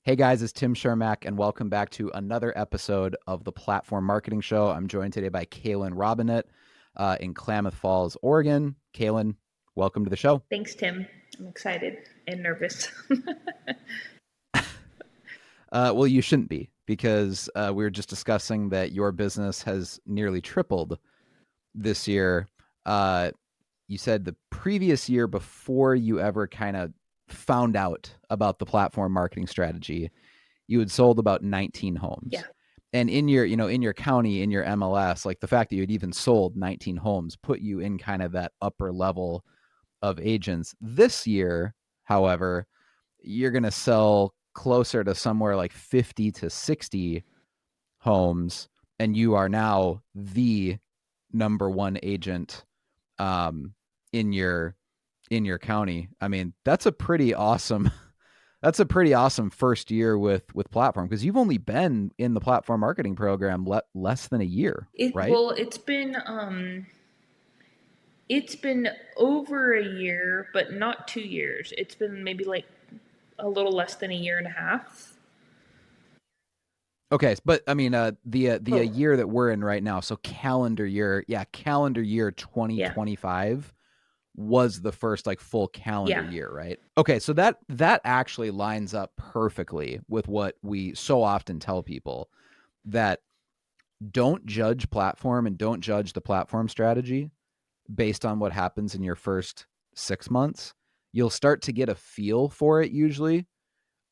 Hey guys, it's Tim Shermack, and welcome back to another episode of the Platform Marketing Show. I'm joined today by Kailyn Robnett in Klamath Falls, Oregon. Kailyn, welcome to the show. Thanks, Tim. I'm excited and nervous. Well, you shouldn't be, because we were just discussing that your business has nearly tripled this year. You said the previous year, before you ever kind of found out about the platform marketing strategy, you had sold about 19 homes. Yeah. And in your county, in your MLS, like the fact that you had even sold 19 homes put you in kind of that upper level of agents. This year, however, you're going to sell closer to somewhere like 50 to 60 homes, and you are now the number one agent in your county. I mean, that's a pretty awesome first year with platform, because you've only been in the platform marketing program less than a year, right? Well, it's been over a year, but not 2 years. It's been maybe like a little less than a year and a half. Okay, but I mean, the year that we're in right now, so calendar year 2025 was the first like full calendar year, right? Okay, so that actually lines up perfectly with what we so often tell people, that don't judge platform and don't judge the platform strategy based on what happens in your first 6 months. You'll start to get a feel for it usually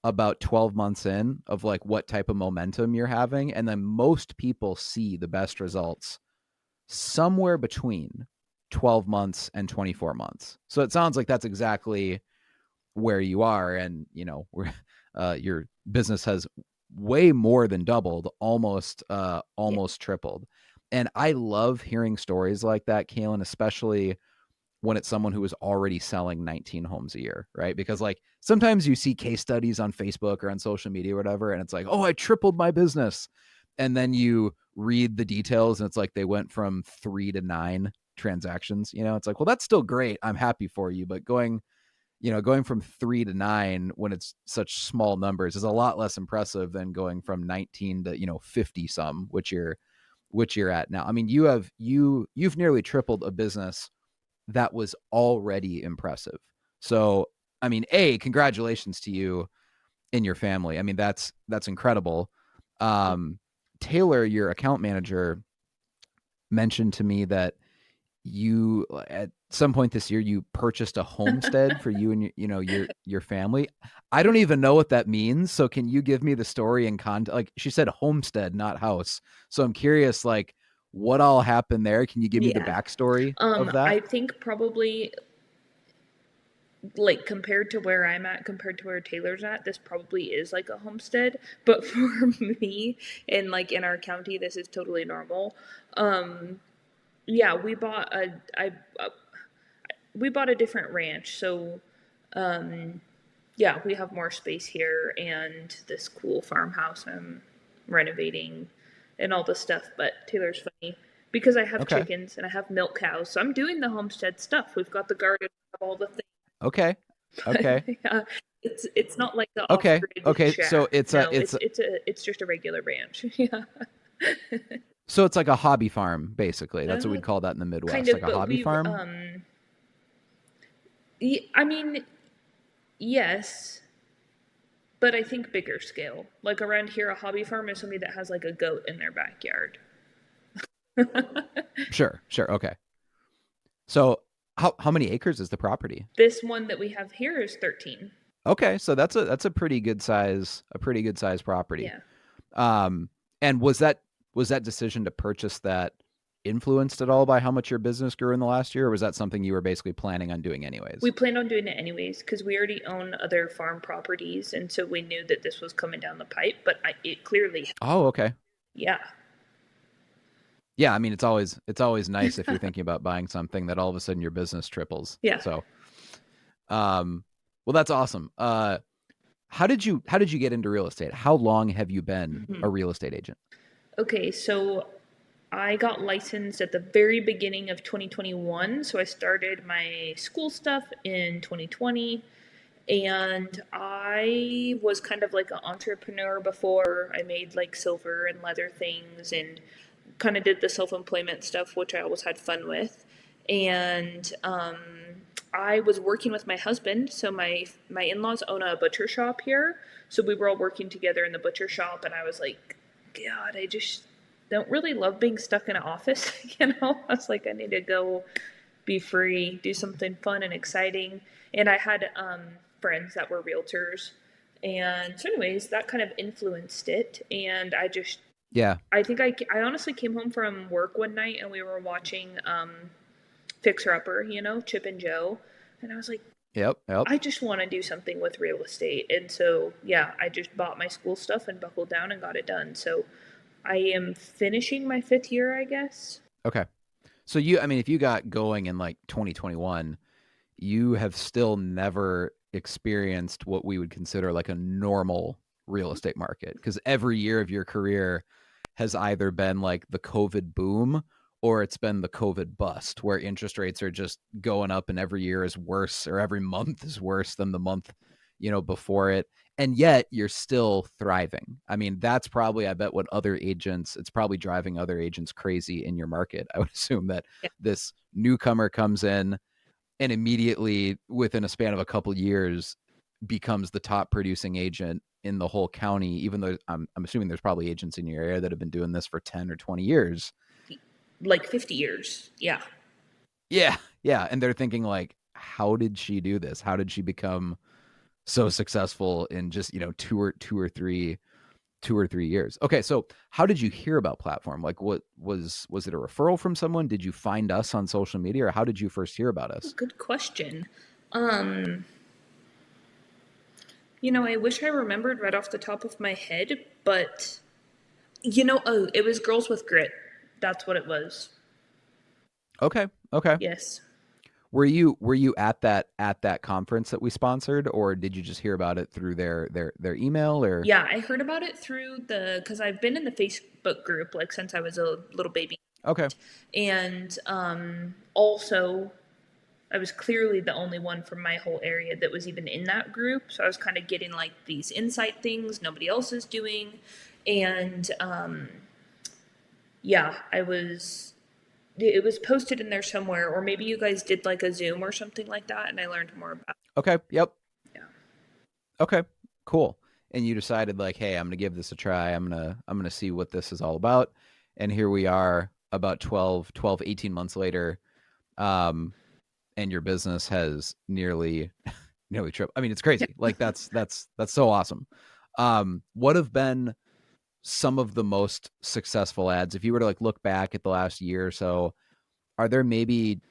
about 12 months in, of like what type of momentum you're having. And then most people see the best results somewhere between 12 months and 24 months. So it sounds like that's exactly where you are. And, your business has way more than doubled, almost tripled. And I love hearing stories like that, Kailyn, especially when it's someone who is already selling 19 homes a year, right? Because like sometimes you see case studies on Facebook or on social media or whatever, and it's like, oh, I tripled my business. And then you read the details and it's like they went from 3 to 9 transactions. It's like, well, that's still great. I'm happy for you. But going from 3 to 9 when it's such small numbers is a lot less impressive than going from 19 to, 50 some, which you're at now. I mean, you've nearly tripled a business that was already impressive. So, I mean, congratulations to you and your family. I mean, that's incredible. Taylor, your account manager, mentioned to me that you, at some point this year, you purchased a homestead for you and your family. I don't even know what that means. So can you give me the story and context? Like she said, homestead, not house. So I'm curious, like, what all happened there? Can you give me the backstory of that? I think probably, like, compared to where I'm at, compared to where Taylor's at, this probably is like a homestead. But for me, and like in our county, this is totally normal. Yeah, we bought a different ranch, so yeah, we have more space here and this cool farmhouse I'm renovating and all this stuff. But Taylor's funny because I have chickens and I have milk cows, so I'm doing the homestead stuff. We've got the garden, all the things. Okay. Yeah, it's not like the okay. shack. So it's just a regular ranch. Yeah. So it's like a hobby farm, basically. That's what we'd call that in the Midwest, kind of, like a hobby farm. I mean, yes, but I think bigger scale. Like around here, a hobby farm is somebody that has like a goat in their backyard. Sure. Okay. So how many acres is the property? This one that we have here is 13. Okay, so that's a pretty good size property. Yeah. And was that decision to purchase that influenced at all by how much your business grew in the last year, or was that something you were basically planning on doing anyways? We planned on doing it anyways because we already own other farm properties, and so we knew that this was coming down the pipe. But it clearly. Oh, okay. Yeah. Yeah, I mean, it's always nice if you're thinking about buying something that all of a sudden your business triples. Yeah. So, well, that's awesome. How did you get into real estate? How long have you been a real estate agent? Okay, so I got licensed at the very beginning of 2021. So I started my school stuff in 2020. And I was kind of like an entrepreneur before. I made like silver and leather things and kind of did the self-employment stuff, which I always had fun with. And I was working with my husband. So my in-laws own a butcher shop here. So we were all working together in the butcher shop, and I was like, God, I just don't really love being stuck in an office. I was like, I need to go be free, do something fun and exciting. And I had friends that were realtors. And so, anyways, that kind of influenced it. And Yeah. I think I honestly came home from work one night and we were watching Fixer Upper, Chip and Joe. And I was like, Yep. I just want to do something with real estate. And so, yeah, I just bought my school stuff and buckled down and got it done. So I am finishing my 5th year, I guess. Okay. So I mean, if you got going in like 2021, you have still never experienced what we would consider like a normal real estate market, because every year of your career has either been like the COVID boom or it's been the COVID bust, where interest rates are just going up and every year is worse, or every month is worse than the month, before it. And yet you're still thriving. I mean, that's probably, I bet, what it's probably driving other agents crazy in your market. I would assume that Yeah. this newcomer comes in and immediately within a span of a couple years becomes the top producing agent in the whole county, even though I'm assuming there's probably agents in your area that have been doing this for 10 or 20 years. Like 50 years. Yeah. Yeah. Yeah. And they're thinking like, how did she do this? How did she become so successful in just, two or three years? Okay. So how did you hear about Platform? Like, what was it a referral from someone? Did you find us on social media, or how did you first hear about us? Good question. Um, I wish I remembered right off the top of my head, but oh, it was Girls with Grit. That's what it was. Okay. Okay. Yes. Were you at that conference that we sponsored, or did you just hear about it through their email, or? Yeah, I heard about it through because I've been in the Facebook group like since I was a little baby. Okay. And also, I was clearly the only one from my whole area that was even in that group. So I was kind of getting like these insight things nobody else is doing. And yeah, it was posted in there somewhere, or maybe you guys did like a Zoom or something like that, and I learned more about Okay. Yep. it. Yeah. Okay. Cool. And you decided like, hey, I'm gonna give this a try. I'm gonna see what this is all about. And here we are about 18 months later. Um, and your business has nearly tripled. I mean, it's crazy. Like that's so awesome. What have been some of the most successful ads? If you were to like look back at the last year or so, are there maybe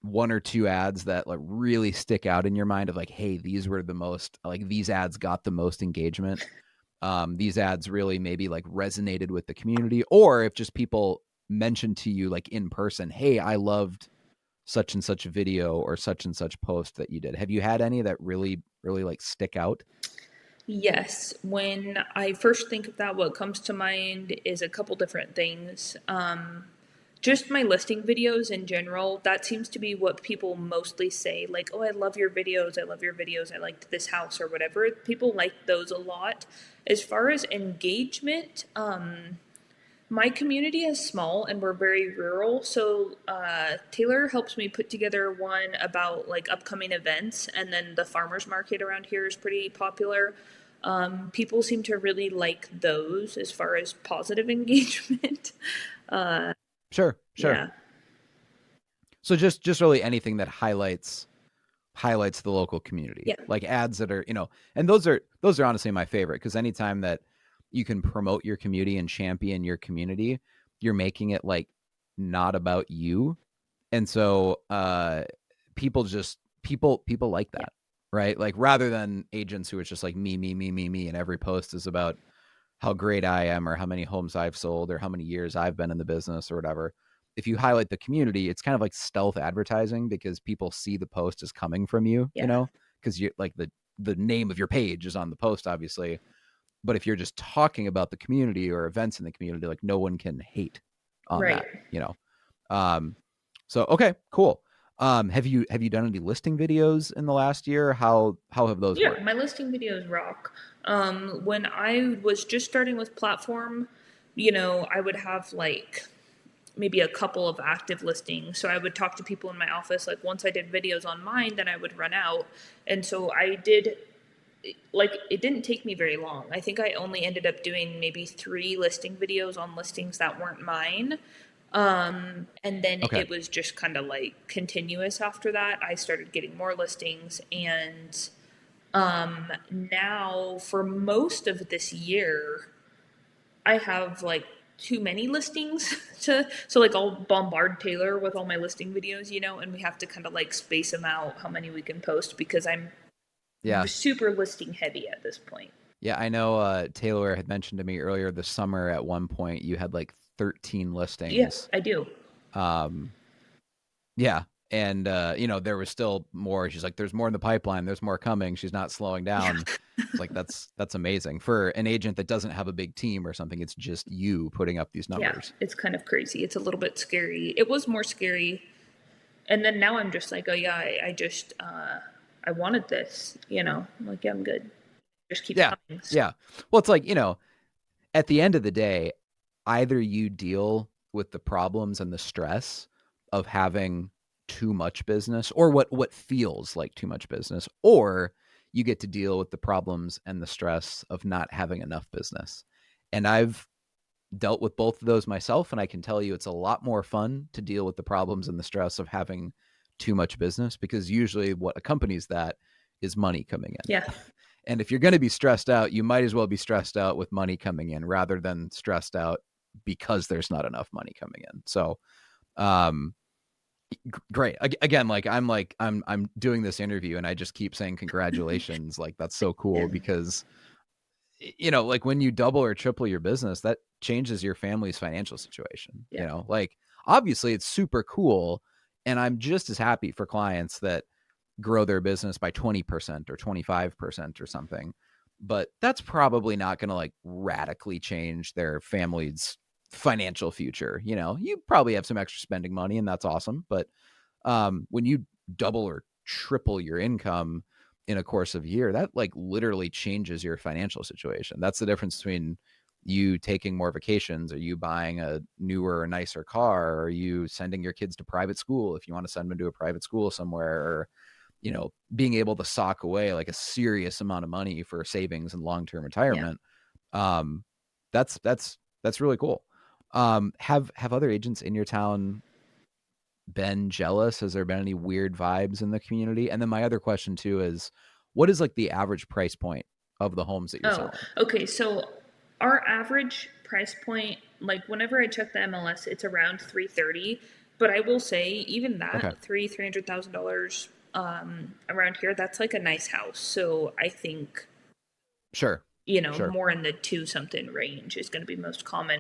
one or two ads that like really stick out in your mind of like, hey, these were the most, like, these ads got the most engagement? These ads really maybe like resonated with the community, or if just people mentioned to you like in person, hey, I loved such and such video or such and such post that you did. Have you had any that really, really like stick out? Yes, when I first think of that, what comes to mind is a couple different things. Just my listing videos in general, that seems to be what people mostly say. Like, oh, I love your videos. I love your videos. I liked this house or whatever. People like those a lot. As far as engagement, my community is small and we're very rural. So Taylor helps me put together one about like upcoming events, and then the farmers market around here is pretty popular. People seem to really like those as far as positive engagement. Sure. Yeah. So just really anything that highlights the local community, Yeah. like ads that are, and those are honestly my favorite, because anytime that you can promote your community and champion your community, you're making it like not about you. And so people like that, right? Like, rather than agents who it's just like me, and every post is about how great I am or how many homes I've sold or how many years I've been in the business or whatever. If you highlight the community, it's kind of like stealth advertising, because people see the post is coming from you, Yeah. because you like the name of your page is on the post, obviously. But if you're just talking about the community or events in the community, like, no one can hate on Right. that. Um, so okay, cool. Have you done any listing videos in the last year? How have those Yeah, worked? my listing videos rock. When I was just starting with platform, I would have like maybe a couple of active listings. So I would talk to people in my office. Like once I did videos on mine, then I would run out. And so I did, like, it didn't take me very long. I think I only ended up doing maybe 3 listing videos on listings that weren't mine. And then Okay. it was just kind of like continuous after that. I started getting more listings, and now for most of this year, I have like too many listings to, so like I'll bombard Taylor with all my listing videos, and we have to kind of like space them out how many we can post because I'm Yeah. super listing heavy at this point. Yeah, I know Taylor had mentioned to me earlier this summer at one point you had like 13 Yeah, listings. I do. Um yeah, and there was still more. She's like, there's more in the pipeline, there's more coming. She's not slowing Yeah. down. It's like that's amazing. For an agent that doesn't have a big team or something, it's just you putting up these Yeah, numbers. it's kind of crazy. It's a little bit scary. It was more scary. And then now I'm just like, oh yeah, I just I wanted this, I'm like, yeah, I'm good. Just keeps Yeah. coming. So, Yeah. Well, it's like, at the end of the day, either you deal with the problems and the stress of having too much business or what feels like too much business, or you get to deal with the problems and the stress of not having enough business. And I've dealt with both of those myself, and I can tell you it's a lot more fun to deal with the problems and the stress of having too much business, because usually what accompanies that is money coming yeah. in. And if you're going to be stressed out, you might as well be stressed out with money coming in rather than stressed out because there's not enough money coming in. So, um, great. Again, I'm doing this interview and I just keep saying congratulations. Like that's so Yeah. cool because like when you double or triple your business, that changes your family's financial situation. Yeah. Like obviously it's super cool, and I'm just as happy for clients that grow their business by 20% or 25% or something. But that's probably not going to like radically change their family's financial future. You probably have some extra spending money and that's awesome. But when you double or triple your income in a course of a year, that like literally changes your financial situation. That's the difference between you taking more vacations, or you buying a newer or nicer car, or you sending your kids to private school if you want to send them to a private school somewhere, or being able to sock away like a serious amount of money for savings and long-term Yeah. retirement. Um, that's really cool. Have other agents in your town been jealous? Has there been any weird vibes in the community? And then my other question too is, what is like the average price point of the homes that you're Oh, selling? okay. So our average price point, like whenever I check the MLS, it's around 330. But I will say, even Okay. that $300,000 around here, that's like a nice house. So I think Sure. Sure. more in the two something range is going to be most common.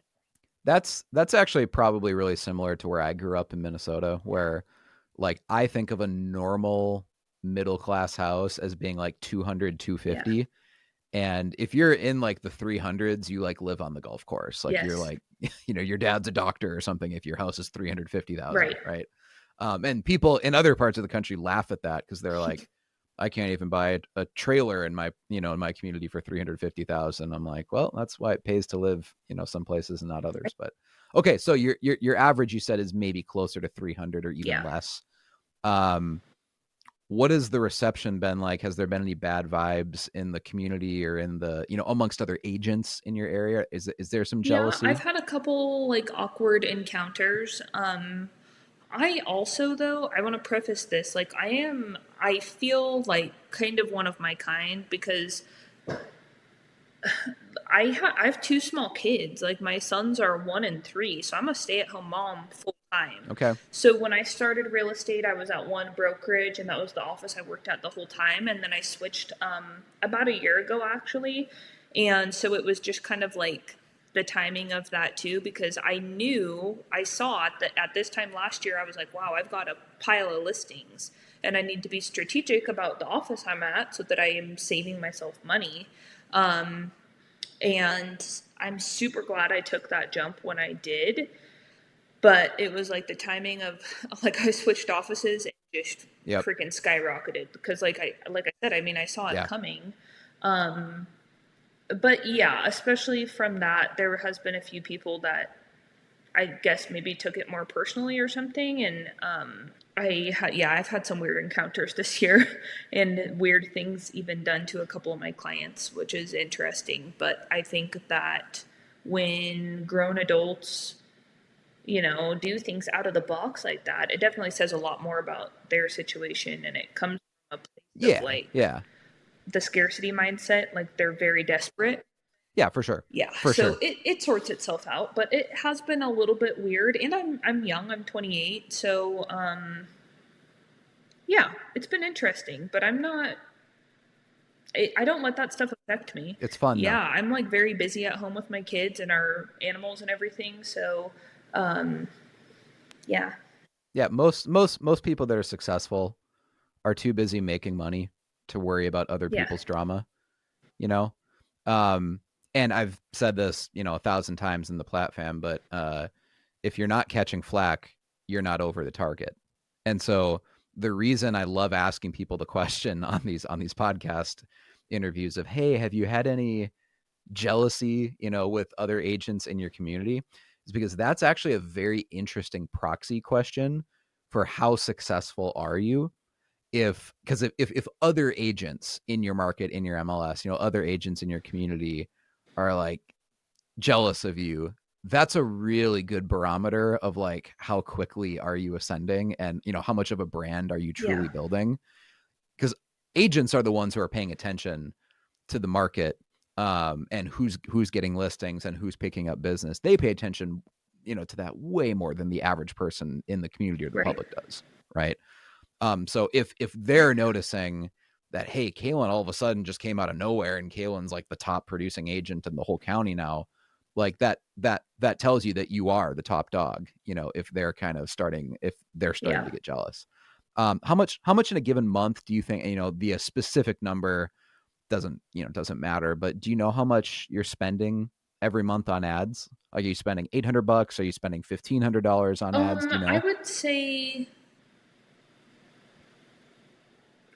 That's actually probably really similar to where I grew up in Minnesota, where like I think of a normal middle class house as being like 200, Yeah. 250. And if you're in like the 300s, you like live on the golf course. Like you're Yes. like, your dad's a doctor or something if your house is 350,000, Right. right? And people in other parts of the country laugh at that because they're like, I can't even buy a trailer in my, in my community for 350,000. I'm like, well, that's why it pays to live, some places and not others. But okay, so your average, you said, is maybe closer to 300 or even Yeah. less. What has the reception been like? Has there been any bad vibes in the community or in the, amongst other agents in your area? Is there some Yeah, I've jealousy? had a couple like awkward encounters. I also, though, I want to preface this, like I feel like kind of one of my kind because I have 2 small kids. Like my sons are 1 and 3, so I'm a stay-at-home mom full time. Okay. So when I started real estate, I was at one brokerage, and that was the office I worked at the whole time. And then I switched about a year ago, actually. And so it was just kind of like the timing of that too, because I saw it that at this time last year, I was like, wow, I've got a pile of listings, and I need to be strategic about the office I'm at so that I am saving myself money. And I'm super glad I took that jump when I did. But it was like the timing of, like, I switched offices just Yep. freaking skyrocketed because like I said, I mean, I saw it Yeah. coming. Um, but yeah, especially from that, there has been a few people that I guess maybe took it more personally or something. And I've had some weird encounters this year and weird things even done to a couple of my clients, which is interesting. But I think that when grown adults, do things out of the box like that, it definitely says a lot more about their situation. And it comes from a place of Yeah. like Yeah. the scarcity mindset, like they're very desperate. Yeah, for sure. Yeah, For so sure. it sorts itself out, but it has been a little bit weird. And I'm young, I'm 28, so yeah, it's been interesting, but I don't let that stuff affect me. It's fun Yeah, though. I'm like very busy at home with my kids and our animals and everything, so um yeah. Yeah, most people that are successful are too busy making money to worry about other Yeah. people's drama, you know? Um and I've said this, 1,000 times in the Platt fam, but if you're not catching flack, you're not over the target. And so the reason I love asking people the question on these podcast interviews of, hey, have you had any jealousy, with other agents in your community, is because that's actually a very interesting proxy question for how successful are you. If other agents in your market, in your MLS, other agents in your community are like jealous of you, that's a really good barometer of like how quickly are you ascending, and how much of a brand are you Yeah. truly building, because agents are the ones who are paying attention to the market, and who's getting listings and who's picking up business. They pay attention, to that way more than the average person in the community or the Right. public does, right? So if they're noticing that, hey, Kailyn all of a sudden just came out of nowhere and Kailyn's like the top producing agent in the whole county now, like that tells you that you are the top dog, if they're starting Yeah. to get jealous. How much in a given month do you think, the specific number doesn't matter, but do you know how much you're spending every month on ads? Are you spending $800? Are you spending $1,500 on ads? Do you I know? would say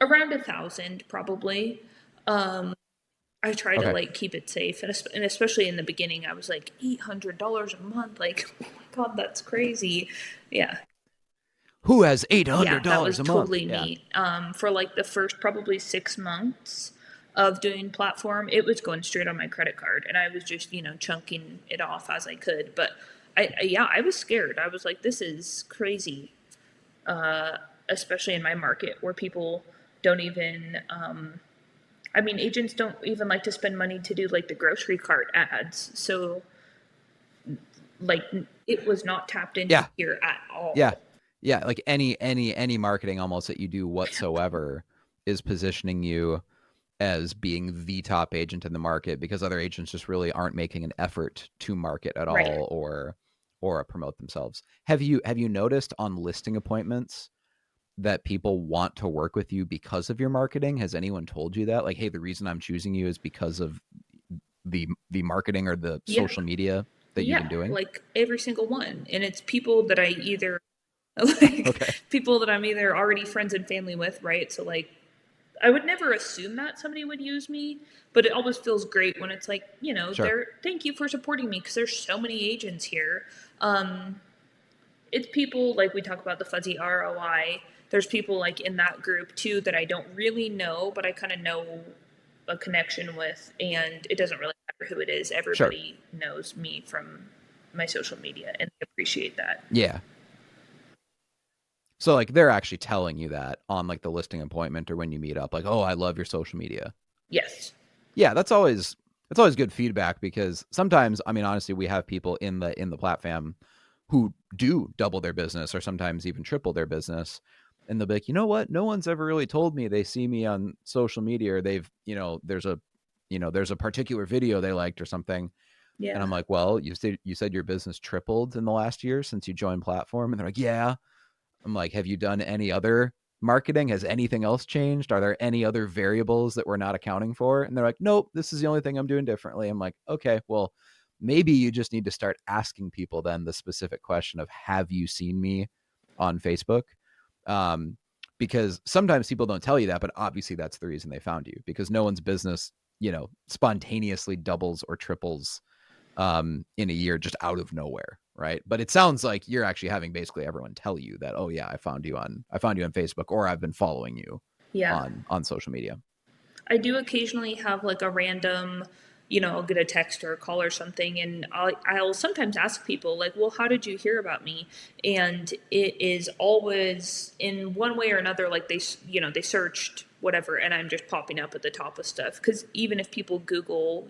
around 1,000 probably. Um I try to Okay. like keep it safe, and especially in the beginning, I was like $800 a month. Like, oh my god, that's crazy. Yeah, Who has yeah, that was $800 a month? totally Yeah. me. For like the first probably 6 months of doing platform, it was going straight on my credit card, and I was just chunking it off as I could. But yeah, I was scared. I was like, this is crazy, especially in my market where people don't even I mean, agents don't even like to spend money to do like the grocery cart ads. So, like, it was not tapped into Yeah. here at Yeah. all. Yeah. Like any marketing almost that you do whatsoever is positioning you as being the top agent in the market, because other agents just really aren't making an effort to market at Right. all, or promote themselves. Have you noticed on listing appointments that people want to work with you because of your marketing? Has anyone told you that? Like, hey, the reason I'm choosing you is because of the marketing or the Yeah. social media that you've Yeah. been doing? Like every single one. And it's people that I either, like, Okay. people that I'm either already friends and family with, right? So, like, I would never assume that somebody would use me, but it always feels great when it's like, Sure. thank you for supporting me because there's so many agents here. Um, it's people like we talk about the fuzzy ROI. There's people like in that group too that I don't really know, but I kind of know a connection with, and it doesn't really matter who it is. Sure. Everybody knows me from my social media, and they appreciate that. Yeah. So like they're actually telling you that on like the listing appointment or when you meet up, like, oh, I love your social media. Yes. Yeah, that's always good feedback, because sometimes, I mean, honestly, we have people in the platform who do double their business or sometimes even triple their business. And they'll be like, you know what? No one's ever really told me they see me on social media, or they've, there's a particular video they liked or something. And Yeah. I'm like, well, you said your business tripled in the last year since you joined platform. And they're like, yeah. I'm like, have you done any other marketing? Has anything else changed? Are there any other variables that we're not accounting for? And they're like, nope, this is the only thing I'm doing differently. I'm like, okay, well, maybe you just need to start asking people then the specific question of, have you seen me on Facebook? Um, because sometimes people don't tell you that, but obviously that's the reason they found you, because no one's business, spontaneously doubles or triples in a year just out of nowhere, right? But it sounds like you're actually having basically everyone tell you that, oh yeah, I found you on Facebook, or I've been following you Yeah. on social media. I do occasionally have like a random, I'll get a text or a call or something, and I'll sometimes ask people like, "Well, how did you hear about me?" And it is always in one way or another, like they searched whatever, and I'm just popping up at the top of stuff. Because even if people Google,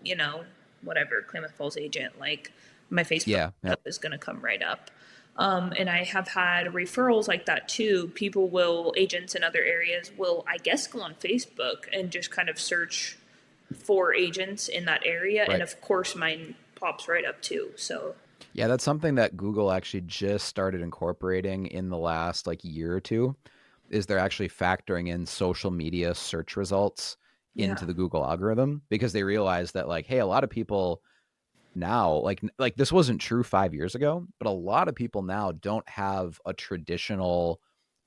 whatever Klamath Falls agent, like my Facebook stuff is going to come right up. And I have had referrals like that too. Agents in other areas will, I guess, go on Facebook and just kind of search for agents in that area. Right. And of course, mine pops right up too. So, yeah, that's something that Google actually just started incorporating in the last year or two, is they're actually factoring in social media search results into the Google algorithm, because they realize that hey, a lot of people now, like this wasn't true 5 years ago, but a lot of people now don't have a traditional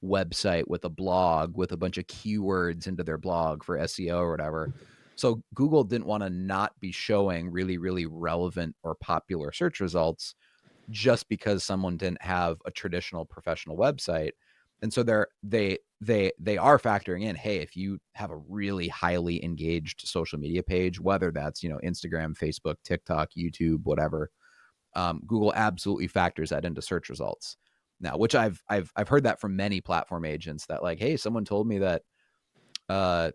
website with a blog with a bunch of keywords into their blog for SEO or whatever. So Google didn't want to not be showing really, really relevant or popular search results just because someone didn't have a traditional professional website. And so they are factoring in, hey, if you have a really highly engaged social media page, whether that's Instagram, Facebook, TikTok, YouTube, whatever, Google absolutely factors that into search results now. Which I've heard that from many platform agents, that hey, someone told me that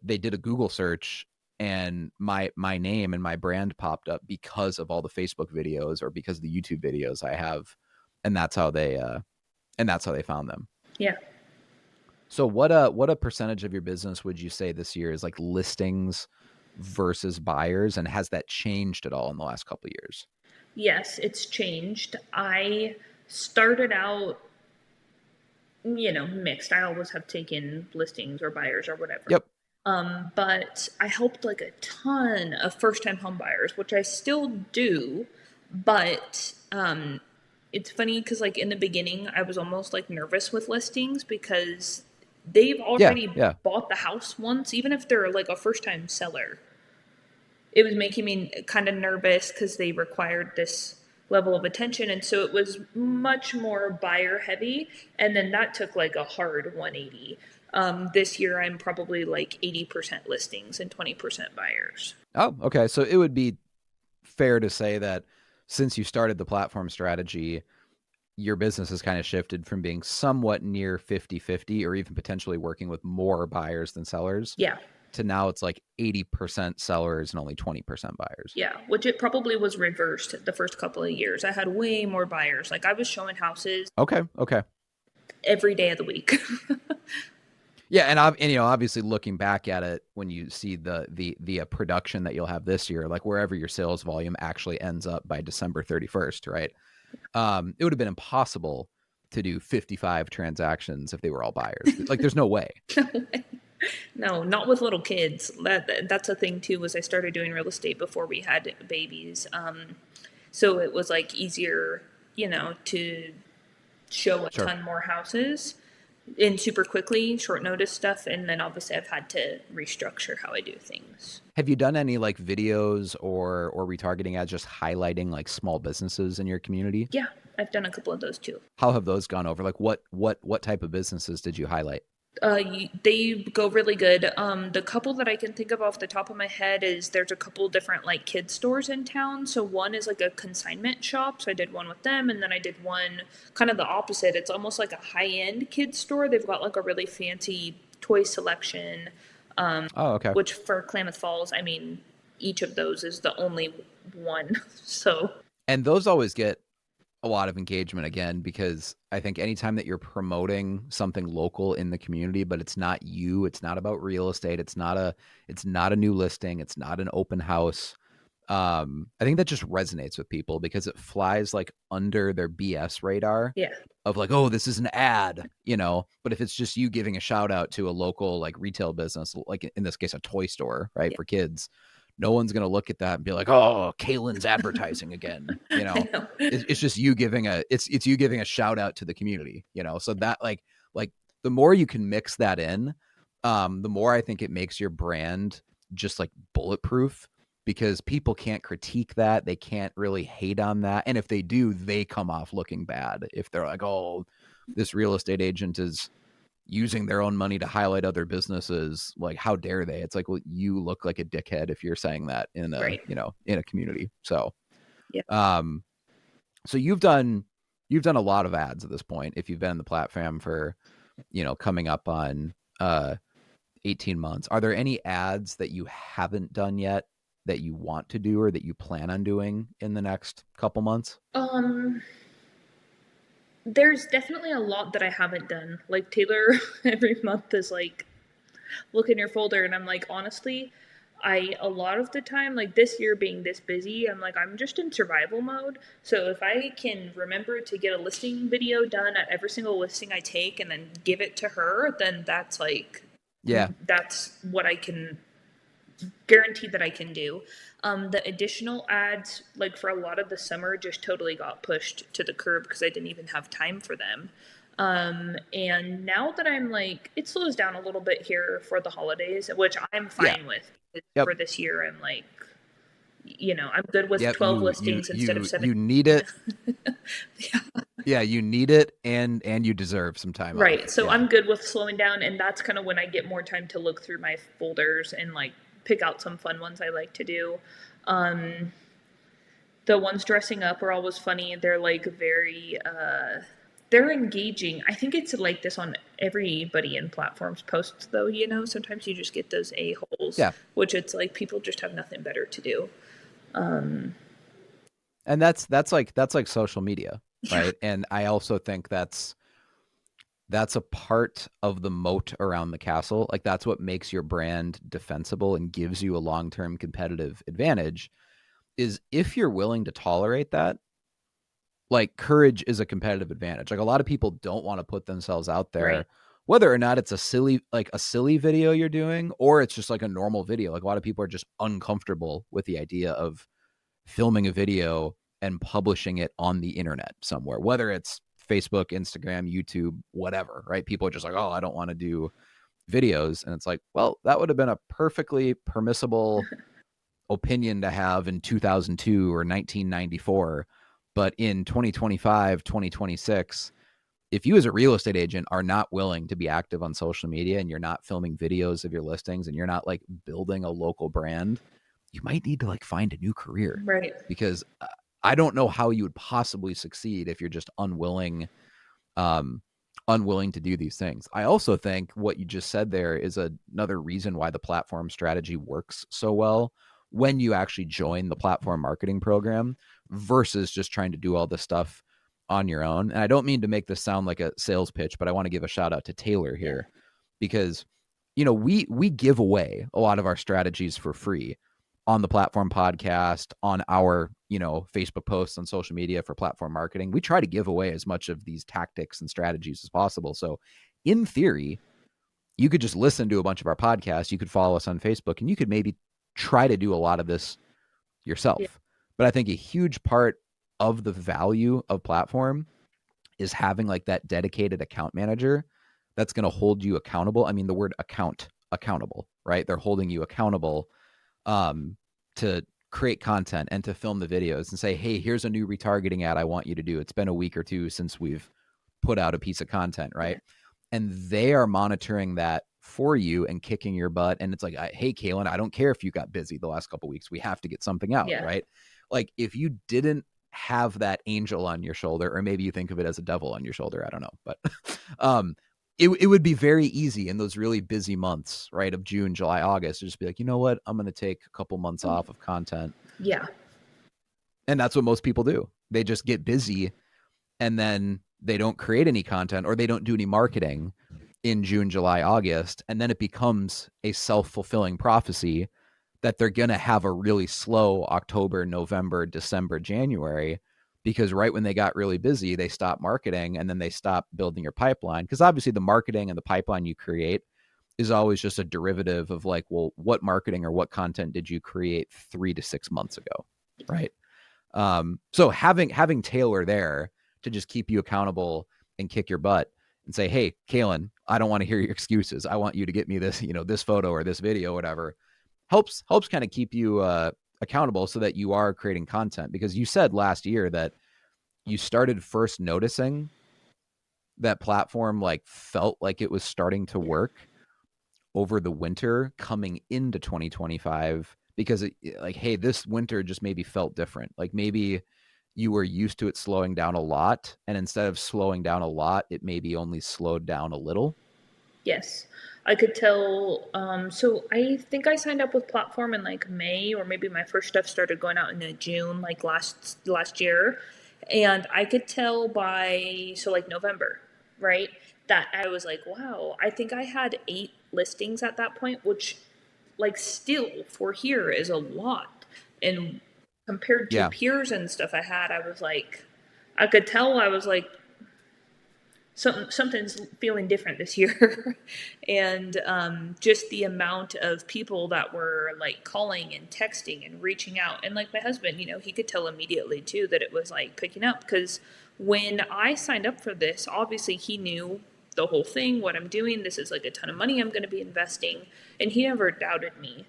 they did a Google search and my name and my brand popped up because of all the Facebook videos or because of the YouTube videos I have, and that's how they found them. Yeah. So what a percentage of your business would you say this year is listings versus buyers, and has that changed at all in the last couple of years? Yes, it's changed. I started out, mixed. I always have taken listings or buyers or whatever. Yep. But I helped a ton of first-time home buyers, which I still do. But it's funny because in the beginning, I was almost nervous with listings because they've already bought the house once, even if they're a first-time seller. It was making me kind of nervous because they required this level of attention, and so it was much more buyer heavy, and then that took a hard 180. This year I'm probably 80% listings and 20% buyers. Oh, okay. So it would be fair to say that since you started the platform strategy, your business has kind of shifted from being somewhat near 50-50 or even potentially working with more buyers than sellers. Yeah. To now it's 80% sellers and only 20% buyers. Yeah, which it probably was reversed the first couple of years. I had way more buyers. I was showing houses. Okay. Every day of the week. Yeah, and obviously looking back at it, when you see the production that you'll have this year, wherever your sales volume actually ends up by December 31st, right? It would have been impossible to do 55 transactions if they were all buyers. There's no way. No, not with little kids. That's a thing too. Was I started doing real estate before we had babies, so it was easier, to show a ton more houses in super quickly, short notice stuff, and then obviously I've had to restructure how I do things. Have you done any videos or retargeting ads just highlighting small businesses in your community? Yeah, I've done a couple of those too. How have those gone over? What type of businesses did you highlight? They go really good. The couple that I can think of off the top of my head is there's a couple different kid stores in town. So one is a consignment shop. So I did one with them, and then I did one kind of the opposite. It's almost like a high-end kid store. They've got a really fancy toy selection. Okay. Which for Klamath Falls, I mean, each of those is the only one. So. And those always get a lot of engagement again, because I think anytime that you're promoting something local in the community, but it's not you, it's not about real estate, it's not a new listing, it's not an open house. I think that just resonates with people because it flies under their BS radar. Yeah. Of oh, this is an ad, but if it's just you giving a shout out to a local retail business, in this case, a toy store, right? For kids, no one's going to look at that and be like, oh, Kailyn's advertising again. It's just you giving it's you giving a shout out to the community, so that the more you can mix that in, the more I think it makes your brand just like bulletproof, because people can't critique that. They can't really hate on that. And if they do, they come off looking bad. If they're like, oh, this real estate agent is using their own money to highlight other businesses, like, how dare they? It's like, well, you look like a dickhead if you're saying that in a, Right. in a community. So, Yeah. So you've done a lot of ads at this point. If you've been in the platform for, coming up on 18 months, are there any ads that you haven't done yet that you want to do or that you plan on doing in the next couple months? There's definitely a lot that I haven't done. Like Taylor every month is like, look in your folder, and I'm like, honestly, a lot of the time, like this year being this busy, I'm like, I'm just in survival mode. So if I can remember to get a listing video done at every single listing I take and then give it to her, then that's like, Yeah. that's what I can guarantee that I can do. The additional ads, like for a lot of the summer, just totally got pushed to the curb because I didn't even have time for them. And now that I'm like, it slows down a little bit here for the holidays, which I'm fine with. Yep. For this year, I'm like, I'm good with 12 listings instead of 7. You need it. Yeah, you need it, and you deserve some time right off. So I'm good with slowing down, and that's kind of when I get more time to look through my folders and like pick out some fun ones I like to do. The ones dressing up are always funny. They're like very they're engaging. I think it's like this on everybody in platforms posts though, sometimes you just get those a-holes, which it's like people just have nothing better to do. And that's like social media, right? And I also think that's a part of the moat around the castle. Like, that's what makes your brand defensible and gives you a long-term competitive advantage, is if you're willing to tolerate that. Like, courage is a competitive advantage. Like, a lot of people don't want to put themselves out there, right, whether or not it's a silly video you're doing, or it's just like a normal video. Like, a lot of people are just uncomfortable with the idea of filming a video and publishing it on the internet somewhere, whether it's Facebook, Instagram, YouTube, whatever, right? People are just like, oh, I don't want to do videos. And it's like, well, that would have been a perfectly permissible opinion to have in 2002 or 1994. But in 2025, 2026, if you as a real estate agent are not willing to be active on social media, and you're not filming videos of your listings, and you're not like building a local brand, you might need to like find a new career. Right. Because I don't know how you would possibly succeed if you're just unwilling to do these things. I also think what you just said there is another reason why the platform strategy works so well when you actually join the platform marketing program versus just trying to do all this stuff on your own. And I don't mean to make this sound like a sales pitch, but I want to give a shout out to Taylor here, because, we give away a lot of our strategies for free on the platform podcast, on our, Facebook posts, on social media for platform marketing. We try to give away as much of these tactics and strategies as possible. So in theory, you could just listen to a bunch of our podcasts. You could follow us on Facebook, and you could maybe try to do a lot of this yourself. Yeah. But I think a huge part of the value of platform is having like that dedicated account manager that's going to hold you accountable. I mean, the word accountable, right? They're holding you accountable to create content and to film the videos and say, hey, here's a new retargeting ad I want you to do. It's been a week or two since we've put out a piece of content, right? Yeah. And they are monitoring that for you and kicking your butt. And it's like, hey, Kailyn, I don't care if you got busy the last couple of weeks. We have to get something out, right? Like, if you didn't have that angel on your shoulder, or maybe you think of it as a devil on your shoulder, I don't know, but it would be very easy in those really busy months, right, of June, July, August, to just be like, you know what, I'm going to take a couple months off of content. Yeah. And that's what most people do. They just get busy, and then they don't create any content, or they don't do any marketing in June, July, August. And then it becomes a self-fulfilling prophecy that they're going to have a really slow October, November, December, January, because right when they got really busy, they stopped marketing, and then they stopped building your pipeline. Because obviously the marketing and the pipeline you create is always just a derivative of like, well, what marketing or what content did you create 3 to 6 months ago, right? So having Taylor there to just keep you accountable and kick your butt and say, hey, Kailyn, I don't want to hear your excuses. I want you to get me this, this photo or this video, whatever. Helps kind of keep you accountable so that you are creating content. Because you said last year that you started first noticing that platform like felt like it was starting to work over the winter coming into 2025, because like, hey, this winter just maybe felt different. Like maybe you were used to it slowing down a lot, and instead of slowing down a lot, it maybe only slowed down a little. Yes, I could tell. So I think I signed up with Platform in like May, or maybe my first stuff started going out in June, like last year, and I could tell by like November, right? That I was like, wow, I think I had 8 listings at that point, which like still for here is a lot, and compared to Yeah. peers and stuff I had, I was like, I could tell I was like, something's feeling different this year. And just the amount of people that were like calling and texting and reaching out, and like my husband, he could tell immediately too that it was like picking up, because when I signed up for this, obviously he knew the whole thing, what I'm doing. This is like a ton of money I'm going to be investing, and he never doubted me,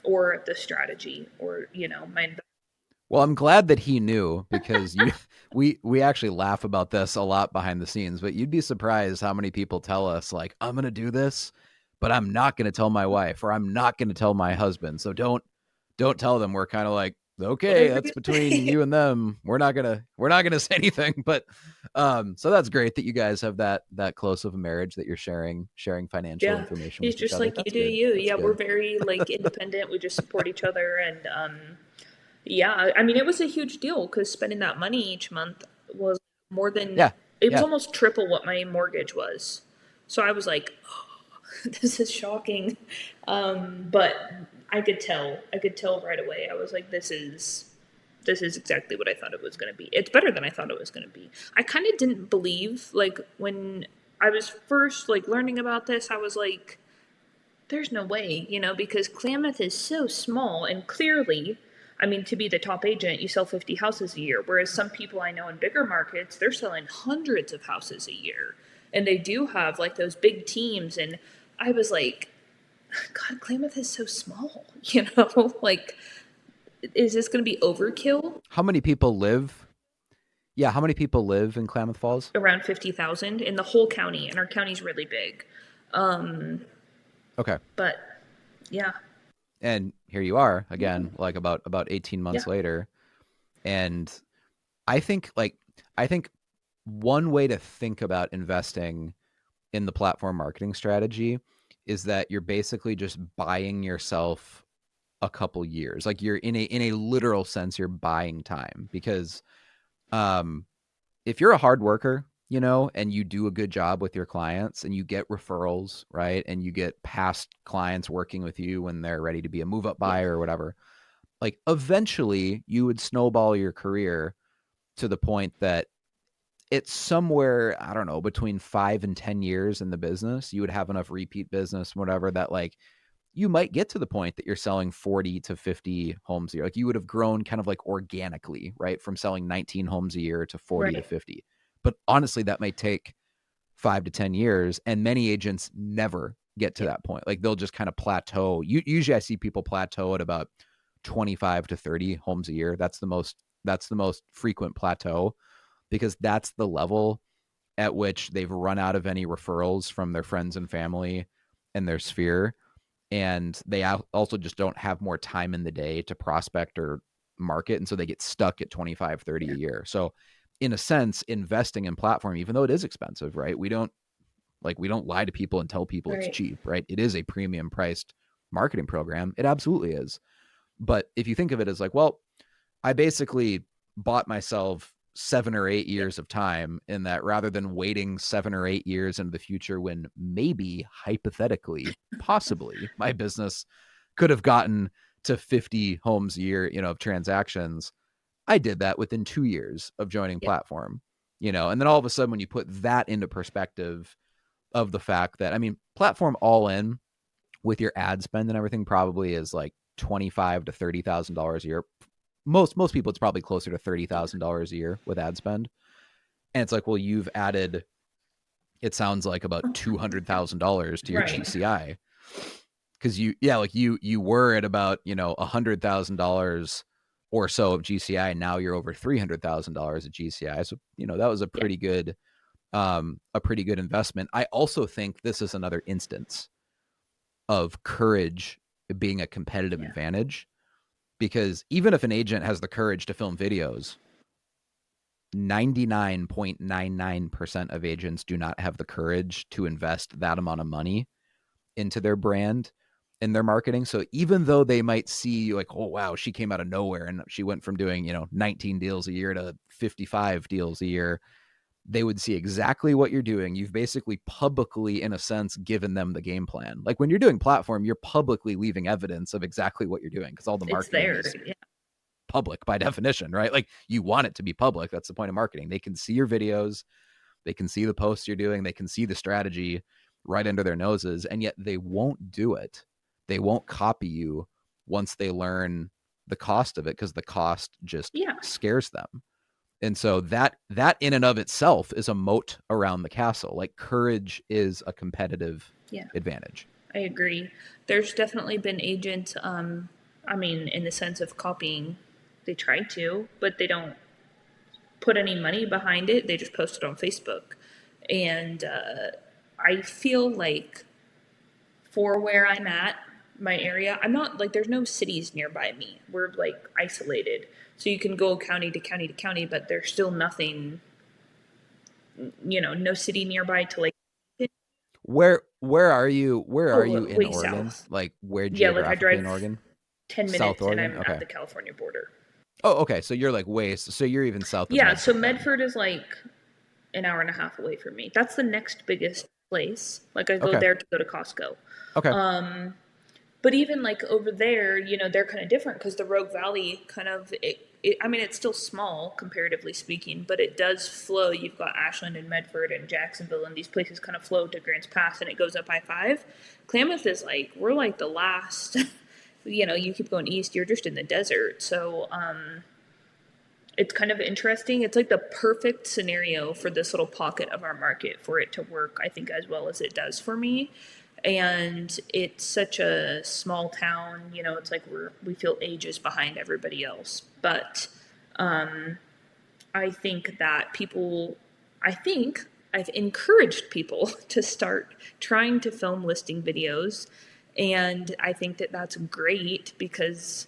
or the strategy, or my. Well, I'm glad that he knew, because we actually laugh about this a lot behind the scenes, but you'd be surprised how many people tell us like, I'm going to do this, but I'm not going to tell my wife, or I'm not going to tell my husband. So don't tell them. We're kind of like, okay, Whatever that's between you and them. We're not going to say anything. But so that's great that you guys have that close of a marriage, that you're sharing financial Yeah, information he's with each just other. like you That's do good. you. That's Yeah, we're good. very like independent. We just support each other, and yeah, I mean, it was a huge deal because spending that money each month was more than, Yeah. it was Yeah. almost triple what my mortgage was. So I was like, oh, this is shocking. But I could tell right away. I was like, this is exactly what I thought it was going to be. It's better than I thought it was going to be. I kind of didn't believe, like when I was first like learning about this, I was like, there's no way, because Klamath is so small, and clearly, I mean, to be the top agent, you sell 50 houses a year, whereas some people I know in bigger markets, they're selling hundreds of houses a year. And they do have like those big teams. And I was like, God, Klamath is so small, like, is this going to be overkill? How many people live? Yeah. How many people live in Klamath Falls? Around 50,000 in the whole county, and our county's really big. Okay. But yeah. And here you are again, like about 18 Yeah. months later. And I think one way to think about investing in the platform marketing strategy is that you're basically just buying yourself a couple years. Like you're in a literal sense, you're buying time, because if you're a hard worker, and you do a good job with your clients, and you get referrals, right? And you get past clients working with you when they're ready to be a move up Yeah. buyer or whatever, like eventually you would snowball your career to the point that it's somewhere, I don't know, between 5 and 10 years in the business, you would have enough repeat business, whatever, that like you might get to the point that you're selling 40 to 50 homes a year. Like you would have grown kind of like organically, right? From selling 19 homes a year to 40 to Right. 50. But honestly, that might take 5 to 10 years. And many agents never get to Yeah. that point. Like they'll just kind of plateau. Usually I see people plateau at about 25 to 30 homes a year. That's the most frequent plateau, because that's the level at which they've run out of any referrals from their friends and family and their sphere. And they also just don't have more time in the day to prospect or market. And so they get stuck at 25, 30 Yeah. a year. So in a sense, investing in platform, even though it is expensive, right? We don't lie to people and tell people it's Right. cheap, right? It is a premium priced marketing program. It absolutely is. But if you think of it as like, well, I basically bought myself 7 or 8 years of time, in that rather than waiting 7 or 8 years into the future when maybe hypothetically, possibly my business could have gotten to 50 homes a year, of transactions, I did that within 2 years of joining Yeah. platform, and then all of a sudden when you put that into perspective of the fact that, I mean, platform all in with your ad spend and everything probably is like 25 to $30,000 a year. Most people, it's probably closer to $30,000 a year with ad spend. And it's like, well, you've added it sounds like about $200,000 to your Right. GCI. Because you were at about, $100,000 or so of GCI. Now you're over $300,000 of GCI. So, that was Yeah. a pretty good investment. I also think this is another instance of courage being a competitive Yeah. advantage, because even if an agent has the courage to film videos, 99.99% of agents do not have the courage to invest that amount of money into their brand and their marketing. So even though they might see like, oh, wow, she came out of nowhere and she went from doing, 19 deals a year to 55 deals a year, they would see exactly what you're doing. You've basically publicly, in a sense, given them the game plan. Like when you're doing platform, you're publicly leaving evidence of exactly what you're doing because all the It's marketing there. is Yeah. public by definition, right? Like you want it to be public. That's the point of marketing. They can see your videos, they can see the posts you're doing, they can see the strategy right under their noses, and yet they won't do it. They won't copy you once they learn the cost of it, because the cost just Yeah. scares them. And so that in and of itself is a moat around the castle. Like courage is a competitive Yeah. advantage. I agree. There's definitely been agents, I mean, in the sense of copying, they try to, but they don't put any money behind it. They just post it on Facebook. And I feel like for where I'm at, my area, I'm not like, there's no cities nearby me. We're like isolated. So you can go county to county to county, but there's still nothing, no city nearby to like. Where are you? Where are you Oh, in way Oregon? south. Like where Yeah, like I geographically in drive Oregon? 10 South minutes and Oregon? I'm at Okay. the California border. Oh, okay. So you're like so you're even south of Yeah, so Medford then. Medford is like an hour and a half away from me. That's the next biggest place. Like I go Okay. there to go to Costco. Okay. But even like over there, they're kind of different because the Rogue Valley kind of, I mean, it's still small comparatively speaking, but it does flow. You've got Ashland and Medford and Jacksonville, and these places kind of flow to Grants Pass, and it goes up I-5. Klamath is like, we're like the last, you keep going east, you're just in the desert. So, it's kind of interesting. It's like the perfect scenario for this little pocket of our market for it to work, I think, as well as it does for me. And it's such a small town, it's like we feel ages behind everybody else. But I think that I've encouraged people to start trying to film listing videos. And I think that that's great because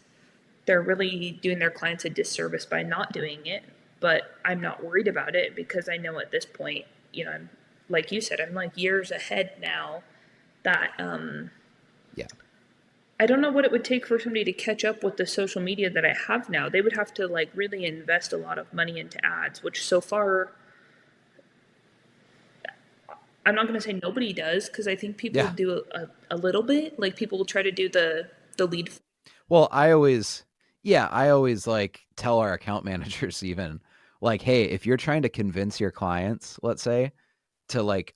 they're really doing their clients a disservice by not doing it. But I'm not worried about it because I know at this point, I'm like you said, I'm like years ahead now that Yeah. I don't know what it would take for somebody to catch up with the social media that I have now. They would have to like really invest a lot of money into ads, which so far I'm not going to say nobody does because I think people Yeah. do a little bit. Like people will try to do the lead. Well, I always like tell our account managers even like, hey, if you're trying to convince your clients, let's say, to like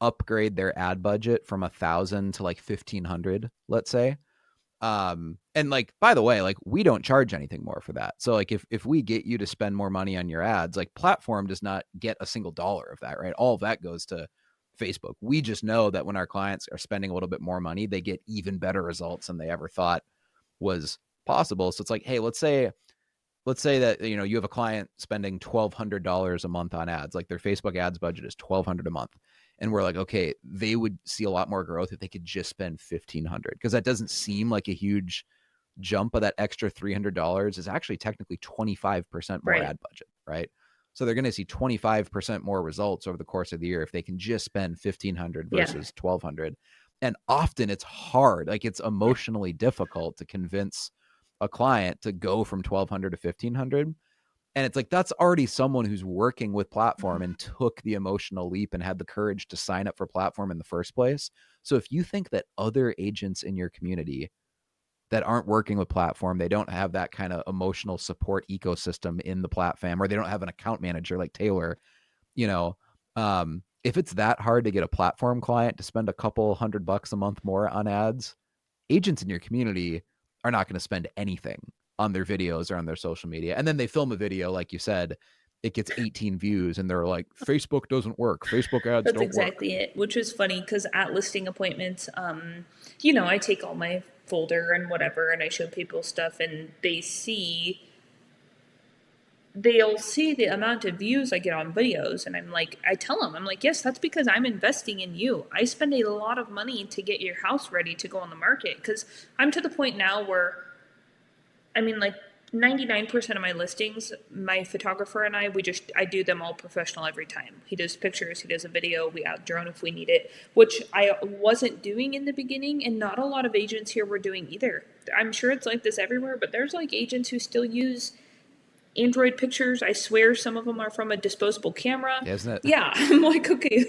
upgrade their ad budget from 1,000 to like 1,500, let's say. And like, by the way, like we don't charge anything more for that. So like if we get you to spend more money on your ads, like platform does not get a single dollar of that, right? All of that goes to Facebook. We just know that when our clients are spending a little bit more money, they get even better results than they ever thought was possible. So it's like, hey, let's say that you have a client spending $1,200 a month on ads, like their Facebook ads budget is $1,200 a month, and we're like, okay, they would see a lot more growth if they could just spend $1,500, because that doesn't seem like a huge jump, but that extra $300 is actually technically 25% more Right. ad budget, right? So they're going to see 25% more results over the course of the year if they can just spend 1,500 versus 1,200. And often it's hard, like it's emotionally difficult to convince a client to go from 1,200 to 1,500. And it's like, that's already someone who's working with platform and took the emotional leap and had the courage to sign up for platform in the first place. So if you think that other agents in your community that aren't working with platform, they don't have that kind of emotional support ecosystem in the platform, or they don't have an account manager like Taylor, if it's that hard to get a platform client to spend a couple $100 a month more on ads, agents in your community are not going to spend anything on their videos or on their social media. And then they film a video, like you said, it gets 18 views and they're like, Facebook doesn't work. Facebook ads That's don't work. exactly it, which is funny because at listing appointments, I take all my folder and whatever and I show people stuff and they'll see the amount of views I get on videos. And I tell them, I'm like, yes, that's because I'm investing in you. I spend a lot of money to get your house ready to go on the market because I'm to the point now where, 99% of my listings, my photographer and I do them all professional every time. He does pictures, he does a video, we add drone if we need it, which I wasn't doing in the beginning, and not a lot of agents here were doing either. I'm sure it's like this everywhere, but there's like agents who still use Android pictures. I swear some of them are from a disposable camera. Isn't it? Yeah, I'm like, okay,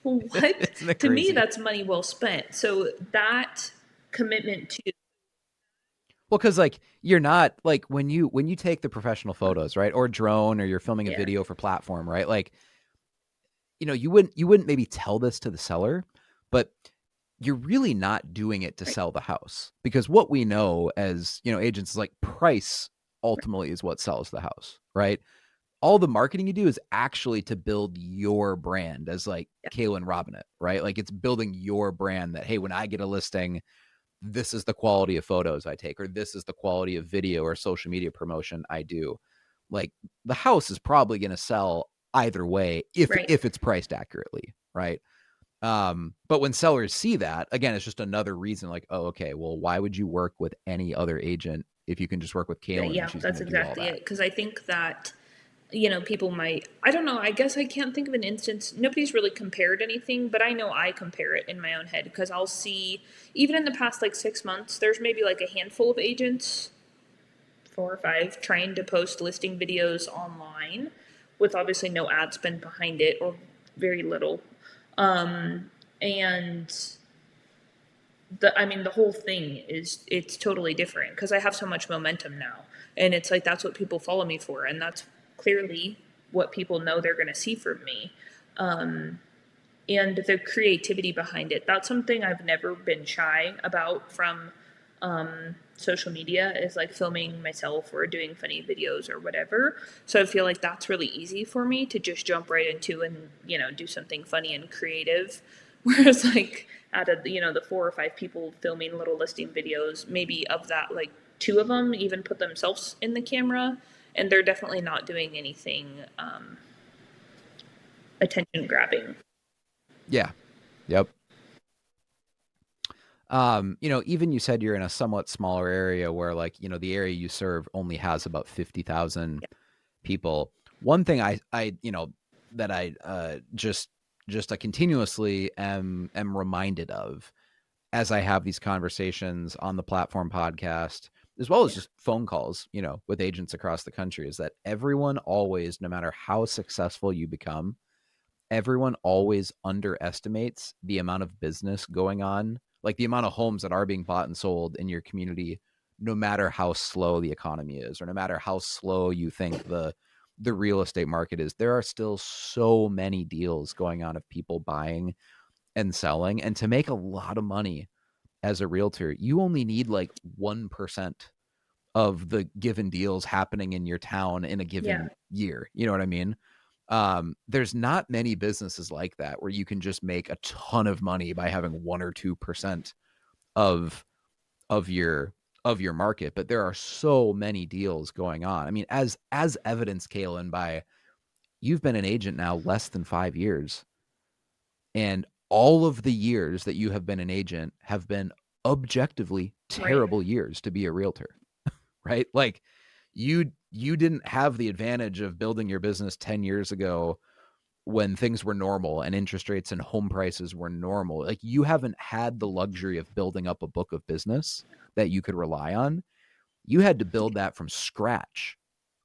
what? Isn't it To me, crazy? that's money well spent. So that commitment to Well, because like you're not like when you take the professional photos, right, or drone, or you're filming a video for platform, right? Like, you wouldn't maybe tell this to the seller, but you're really not doing it to sell the house, because what we know as agents is like price ultimately is what sells the house, right? All the marketing you do is actually to build your brand as like Kailyn Robnett, right? Like it's building your brand that, hey, when I get a listing, this is the quality of photos I take, or this is the quality of video or social media promotion I do. Like the house is probably going to sell either way if it's priced accurately, right? But when sellers see that, again, it's just another reason like, oh, okay, well, why would you work with any other agent if you can just work with Kailyn and she's going to do all that? Exactly it. Because I think that people might, I don't know, I guess I can't think of an instance. Nobody's really compared anything, but I know I compare it in my own head because I'll see, even in the past like 6 months, there's maybe like a handful of agents, 4 or 5, trying to post listing videos online with obviously no ad spend behind it or very little. And the whole thing it's totally different because I have so much momentum now. And it's like, that's what people follow me for. And that's clearly what people know they're going to see from me. And the creativity behind it, that's something I've never been shy about from social media, is like filming myself or doing funny videos or whatever. So I feel like that's really easy for me to just jump right into and, do something funny and creative. Whereas like out of, the 4 or 5 people filming little listing videos, maybe of that, like 2 of them even put themselves in the camera, and they're definitely not doing anything attention grabbing. Yeah. Yep. Even you said you're in a somewhat smaller area where like, the area you serve only has about 50,000 people. One thing I that I just continuously am reminded of as I have these conversations on the platform podcast, as well as just phone calls, with agents across the country, is that everyone always, no matter how successful you become, everyone always underestimates the amount of business going on, like the amount of homes that are being bought and sold in your community, no matter how slow the economy is, or no matter how slow you think the real estate market is. There are still so many deals going on of people buying and selling. And to make a lot of money as a realtor, you only need like 1% of the given deals happening in your town in a given year. You know what I mean? There's not many businesses like that where you can just make a ton of money by having 1 or 2% of your market. But there are so many deals going on. I mean, as evidenced, Kailyn, by you've been an agent now less than 5 years, and all of the years that you have been an agent have been objectively terrible years to be a realtor, right? Like you didn't have the advantage of building your business 10 years ago when things were normal and interest rates and home prices were normal. Like you haven't had the luxury of building up a book of business that you could rely on. You had to build that from scratch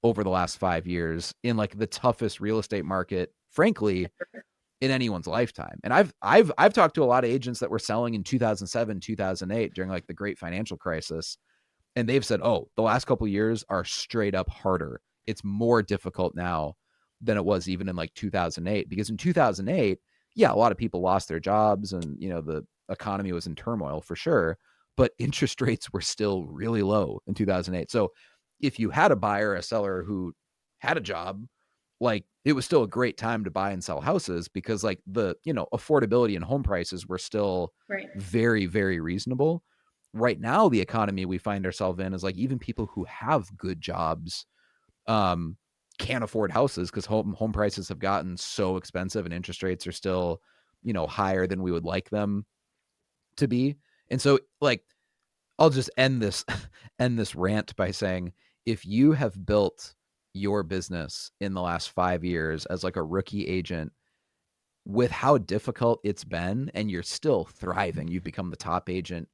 over the last 5 years in like the toughest real estate market, frankly, in anyone's lifetime. And I've talked to a lot of agents that were selling in 2007, 2008 during like the great financial crisis. And they've said, oh, the last couple of years are straight up harder. It's more difficult now than it was even in like 2008, because in 2008, yeah, a lot of people lost their jobs and, the economy was in turmoil for sure, but interest rates were still really low in 2008. So if you had a buyer, a seller who had a job like it was still a great time to buy and sell houses because like the, affordability and home prices were still Right. very, very reasonable. Right now, the economy we find ourselves in is like even people who have good jobs can't afford houses because home prices have gotten so expensive and interest rates are still, higher than we would like them to be. And so like I'll just end this end this rant by saying if you have built your business in the last 5 years as like a rookie agent with how difficult it's been and you're still thriving, you've become the top agent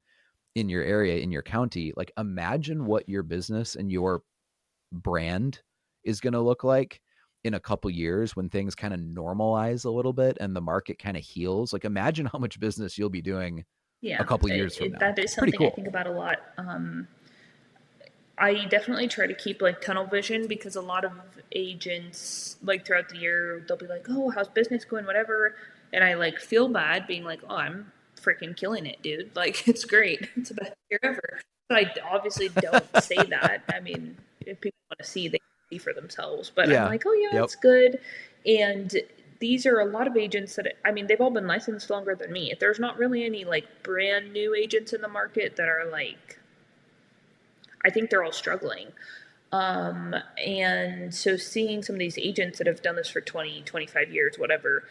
in your area, in your county, like imagine what your business and your brand is going to look like in a couple years when things kind of normalize a little bit and the market kind of heals. Like imagine how much business you'll be doing a Yeah, couple years from now. that is It's pretty something I cool. think about a lot. I definitely try to keep like tunnel vision because a lot of agents like throughout the year they'll be like, "Oh, how's business going?" Whatever, and I like feel bad being like, "Oh, I'm freaking killing it, dude! Like it's great, it's the best year ever." But I obviously don't say that. I mean, if people want to see, they can see for themselves. But I'm Yeah. like, "Oh yeah, Yep. it's good," and these are a lot of agents that I mean they've all been licensed longer than me. There's not really any like brand new agents in the market that are like I think they're all struggling. And so seeing some of these agents that have done this for 20, 25 years, whatever,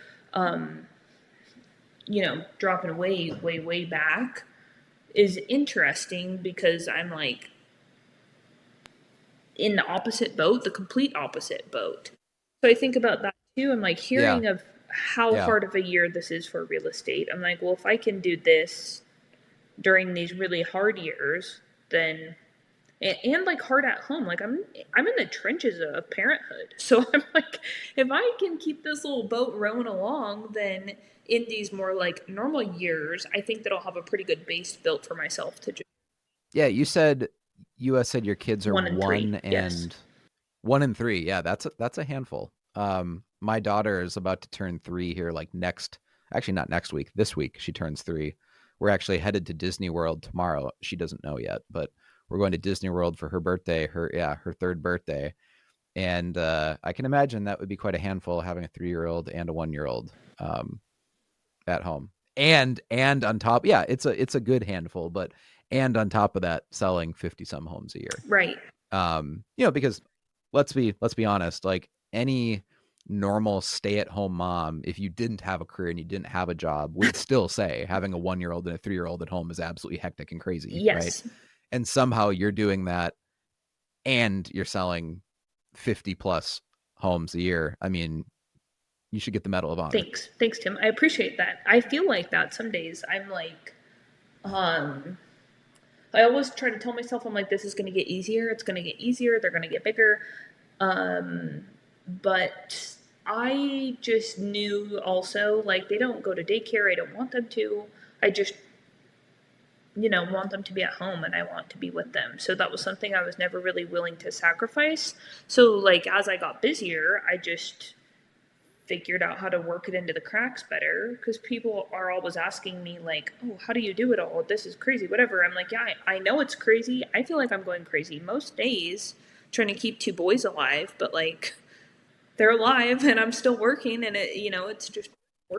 dropping way, way, way back is interesting because I'm like in the opposite boat, the complete opposite boat. So I think about that too. I'm like Yeah. hearing of how Yeah. hard of a year this is for real estate. I'm like, well, if I can do this during these really hard years, then and like hard at home. Like I'm in the trenches of parenthood. So I'm like, if I can keep this little boat rowing along, then in these more like normal years, I think that I'll have a pretty good base built for myself to just Yeah, you said your kids are 1 and 3. Yes. 1 and 3. Yeah, that's a handful. My daughter is about to turn 3 here like actually not next week, this week she turns 3. We're actually headed to Disney World tomorrow. She doesn't know yet, but we're going to Disney World for her birthday, her third birthday. And I can imagine that would be quite a handful having a 3-year-old and a 1-year-old at home. And on top, yeah, it's a good handful, but and on top of that, selling 50 some homes a year. Right. Because let's be honest, like any normal stay-at-home mom, if you didn't have a career and you didn't have a job, would still say having a 1-year-old and a 3-year-old at home is absolutely hectic and crazy, right? Yes. And somehow you're doing that and you're selling 50 plus homes a year. I mean, you should get the Medal of Honor. Thanks, Tim. I appreciate that. I feel like that some days. I'm like, um, I always try to tell myself, I'm like, this is going to get easier. It's going to get easier. They're going to get bigger. But I just knew also, like, they don't go to daycare. I don't want them to. I just, want them to be at home and I want to be with them. So that was something I was never really willing to sacrifice. So, like, as I got busier, I just figured out how to work it into the cracks better because people are always asking me like, oh, how do you do it all? This is crazy, whatever. I'm like, yeah, I know it's crazy. I feel like I'm going crazy most days trying to keep 2 boys alive, but like they're alive and I'm still working and it's just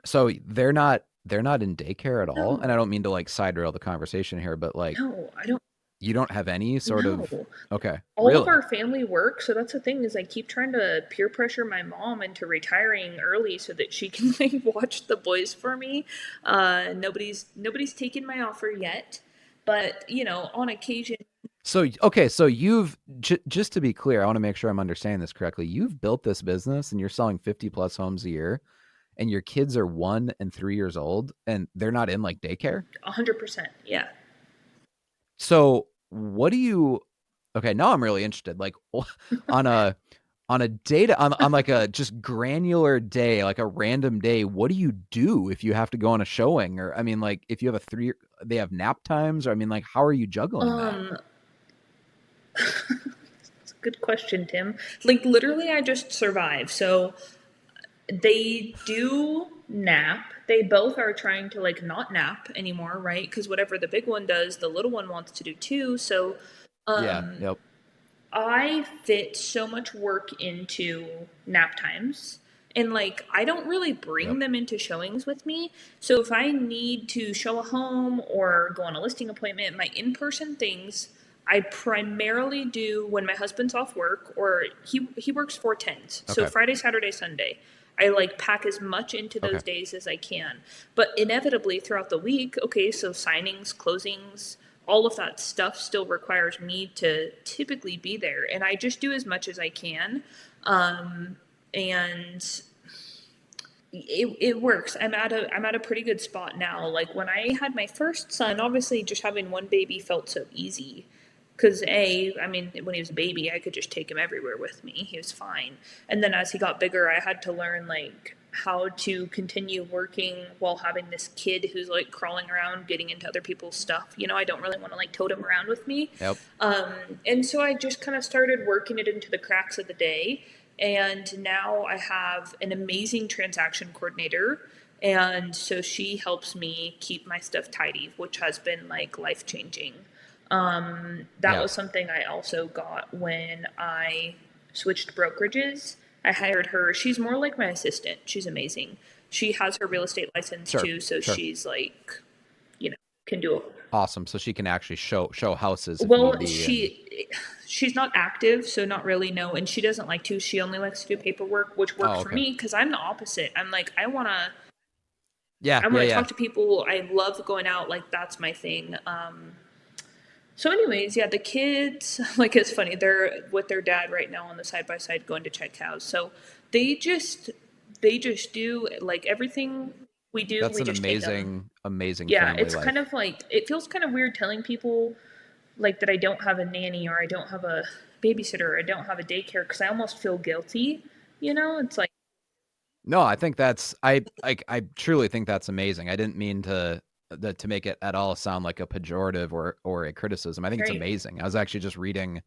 So they're not in daycare at all. no, And I don't mean to like side rail the conversation here, but like no, I don't you don't have any sort of know. okay, All of really? our family work, so that's the thing is I keep trying to peer pressure my mom into retiring early so that she can like watch the boys for me. Nobody's taken my offer yet, but on occasion. So okay, so you've just to be clear, I want to make sure I'm understanding this correctly. You've built this business and you're selling 50 plus homes a year and your kids are 1 and 3 years old and they're not in like daycare? 100%, yeah. So what do you okay, now I'm really interested. Like on a data on like a just granular day, like a random day, what do you do if you have to go on a showing? Or I mean, like if you have they have nap times, or I mean, like how are you juggling that? Um, it's a good question, Tim. Like literally, I just survive. So they do nap. They both are trying to like not nap anymore, right? Because whatever the big one does, the little one wants to do too. So Yeah, yep. I fit so much work into nap times. And like, I don't really bring Yep. them into showings with me. So if I need to show a home or go on a listing appointment, my in person things, I primarily do when my husband's off work or he works 4 10s. So Okay. Friday, Saturday, Sunday. I like pack as much into Okay. those days as I can. But inevitably throughout the week, okay, so signings, closings, all of that stuff still requires me to typically be there. And I just do as much as I can. And it works. I'm at a pretty good spot now. Like when I had my first son, obviously just having one baby felt so easy. Because I mean, when he was a baby, I could just take him everywhere with me. He was fine. And then as he got bigger, I had to learn like how to continue working while having this kid who's like crawling around, getting into other people's stuff. You know, I don't really want to like tote him around with me. Yep. And so I just kind of started working it into the cracks of the day. And now I have an amazing transaction coordinator. And so she helps me keep my stuff tidy, which has been like life changing. That Yeah. was something I also got when I switched brokerages. I hired her. She's more like my assistant. She's amazing. She has her real estate license Sure. too, so Sure. she's like, can do it. Awesome. So she can actually show houses if need Well, be. And she's not active, so not really no, and she doesn't like to. She only likes to do paperwork, which works oh, for okay. me because I'm the opposite. I'm like Yeah. I Yeah. want to Yeah. talk to people. I love going out. Like that's my thing. So, anyways, yeah, the kids, like it's funny, they're with their dad right now on the side by side going to check cows. So they just they just do like everything we do, That's we an just take them. amazing Yeah, family it's kind life. of like it feels kind of weird telling people like that I don't have a nanny or I don't have a babysitter or I don't have a daycare because I almost feel guilty. You know, it's like No, I think that's I truly think that's amazing. I didn't mean to make it at all sound like a pejorative or a criticism. I think it's right. amazing. I was actually just reading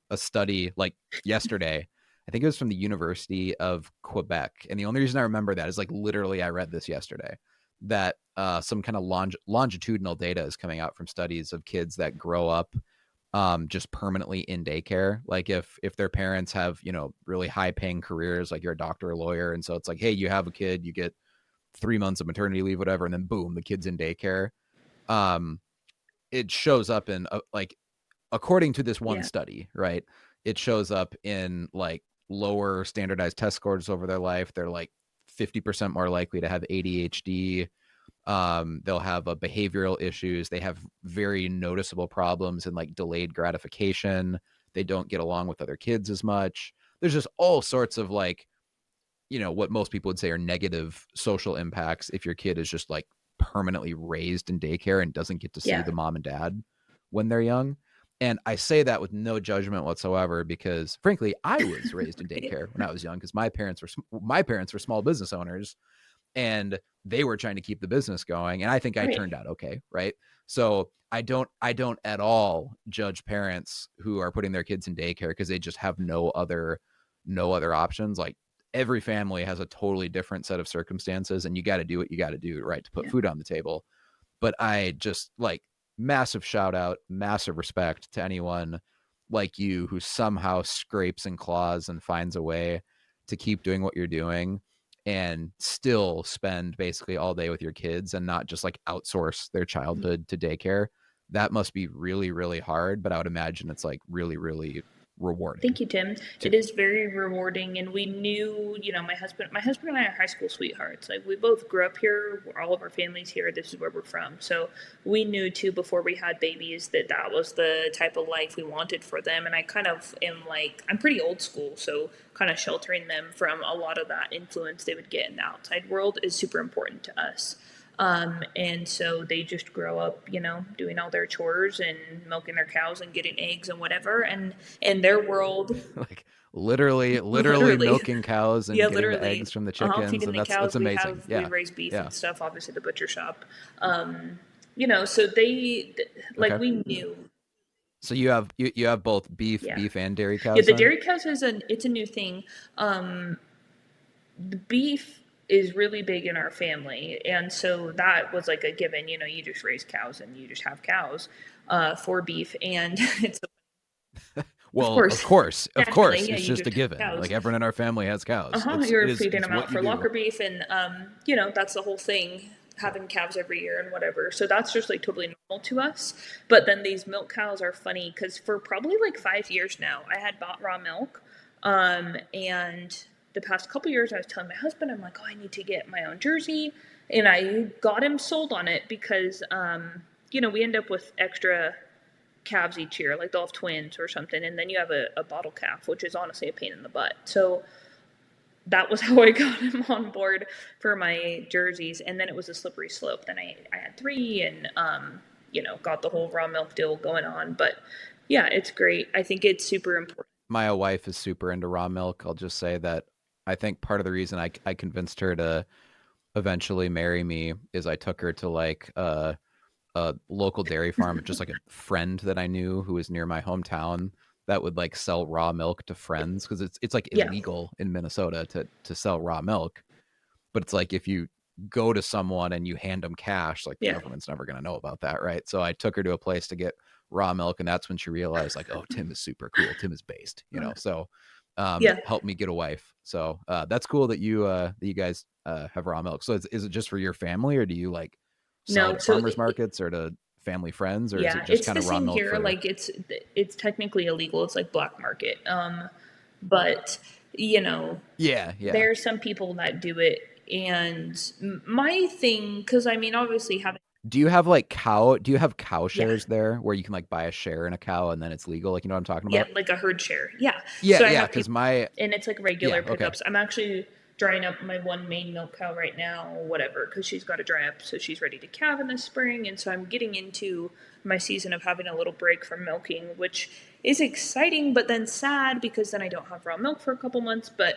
a study like yesterday. I think it was from the University of Quebec. And the only reason I remember that is like literally I read this yesterday that some kind of longitudinal data is coming out from studies of kids that grow up just permanently in daycare. Like if their parents have, really high paying careers, like you're a doctor or lawyer, and so it's like, hey, you have a kid, you get 3 months of maternity leave, whatever, and then boom, the kid's in daycare. Um, it shows up in like according to this one Yeah. study, right? It shows up in like lower standardized test scores over their life. They're like 50% more likely to have ADHD. They'll have behavioral issues. They have very noticeable problems in like delayed gratification. They don't get along with other kids as much. There's just all sorts of like, what most people would say are negative social impacts if your kid is just like permanently raised in daycare and doesn't get to see Yeah. the mom and dad when they're young. And I say that with no judgment whatsoever because frankly, I was raised in daycare when I was young because my parents were small business owners and they were trying to keep the business going, and I think I Right. turned out okay, right? So I don't at all judge parents who are putting their kids in daycare because they just have no other options. Like every family has a totally different set of circumstances, and you got to do what you got to do, right, to put Yeah. food on the table. But I just like massive shout out, massive respect to anyone like you who somehow scrapes and claws and finds a way to keep doing what you're doing and still spend basically all day with your kids and not just like outsource their childhood to daycare. That must be really, really hard, but I would imagine it's like really, really rewarding Thank you, Tim. It too. is very rewarding, and we knew, my husband and I are high school sweethearts. Like we both grew up here. All of our families here. This is where we're from. So we knew too before we had babies that that was the type of life we wanted for them. And I kind of am like, I'm pretty old school, so kind of sheltering them from a lot of that influence they would get in the outside world is super important to us. And so they just grow up, doing all their chores and milking their cows and getting eggs and whatever. And in their world, Like literally literally, milking cows and yeah, getting the literally, eggs from the chickens, feeding and the that's cows. We amazing. have we Yeah. raise beef Yeah. and stuff. Obviously, the butcher shop. So they like Okay. we knew. So you have both beef Yeah, beef and dairy yeah. cows The then? dairy cows is it's a new thing. The beef is really big in our family, and so that was like a given. You just raise cows and you just have cows for beef, and it's Of Well, course. of Naturally, course, yeah, it's you just a just have given. cows. Like everyone in our family has cows. You're feeding It's them what out you for do. locker beef, and you know, that's the whole thing, having calves every year and whatever. So that's just like totally normal to us. But then these milk cows are funny because for probably like 5 years now, I had bought raw milk, and the past couple years, I was telling my husband, I'm like, oh, I need to get my own Jersey, and I got him sold on it because, you know, we end up with extra calves each year, like they'll have twins or something, and then you have a bottle calf, which is honestly a pain in the butt. So that was how I got him on board for my jerseys, and then it was a slippery slope. Then I had three, and you know, got the whole raw milk deal going on. But yeah, it's great. I think it's super important. My wife is super into raw milk. I'll just say that I think part of the reason I convinced her to eventually marry me is I took her to like a local dairy farm, just like a friend that I knew who was near my hometown that would like sell raw milk to friends because it's like Yeah, illegal in Minnesota to sell raw milk. But it's like if you go to someone and you hand them cash, like the yeah, government's never going to know about that, right? So I took her to a place to get raw milk, and that's when she realized, like, oh, Tim is super cool. Tim is based, you know. So yeah. help me get a wife. So that's cool that you guys have raw milk. So is it just for your family, or do you like sell it No, at so farmers markets or to family friends, or is it yeah, just it's kind the of raw same milk here. for? Like it's technically illegal. It's like black market. But you know, Yeah, yeah. there's some people that do it, and my thing, because I mean, obviously having Do you have like cow? Do you have cow yeah, shares there where you can like buy a share in a cow and then it's legal? Like you know what I'm talking yeah, about? like a herd share. Yeah. Yeah, So I yeah. have Because people, my and it's like yeah, regular okay. pickups. I'm actually drying up my one main milk cow right now, whatever, because she's got to dry up so she's ready to calve in the spring. And so I'm getting into my season of having a little break from milking, which is exciting, but then sad because then I don't have raw milk for a couple months. But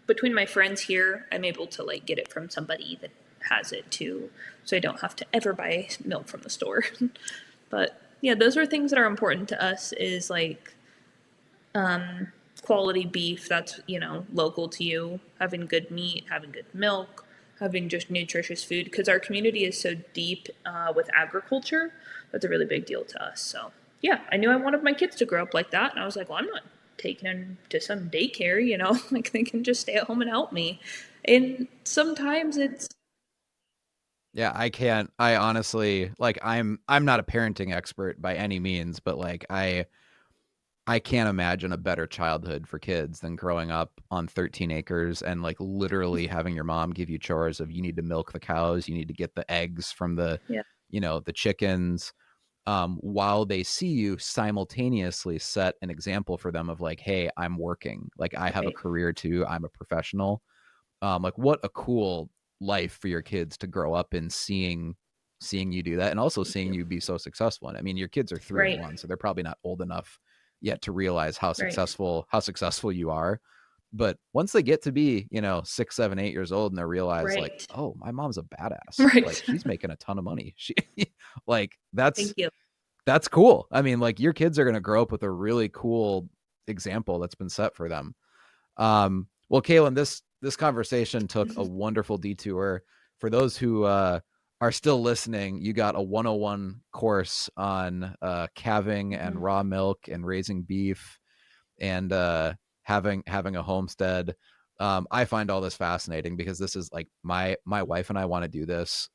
between my friends here, I'm able to like get it from somebody that has it too, so I don't have to ever buy milk from the store. But yeah, those are things that are important to us. Is like quality beef that's, you know, local to you, having good meat, having good milk, having just nutritious food. Because our community is so deep with agriculture, that's a really big deal to us. So yeah, I knew I wanted my kids to grow up like that, and I was like, well, I'm not taking them to some daycare, you know, like they can just stay at home and help me. And sometimes it's Yeah, I can't. I honestly like. I'm not a parenting expert by any means, but like I can't imagine a better childhood for kids than growing up on 13 acres and like literally having your mom give you chores of you need to milk the cows, you need to get the eggs from the, yeah, you know, the chickens, while they see you simultaneously set an example for them of like, hey, I'm working, like I have a right, career too, I'm a professional. Like what a cool life for your kids to grow up in seeing you do that and also thank seeing you, you be so successful. And I mean, your kids are 3 and right, 1, so they're probably not old enough yet to realize right, how successful you are. But once they get to be, you know, 6, 7, 8 years old and they realize like, right, oh, my mom's a badass. Like right. she's making a ton of money. She like Thank you. that's cool. I mean, like your kids are gonna grow up with a really cool example that's been set for them. Well, Kailyn, this conversation took a wonderful detour. For those who are still listening, you got a 101 course on calving and Mhm. raw milk and raising beef and having a homestead. I find all this fascinating because this is like my wife and I want to do this.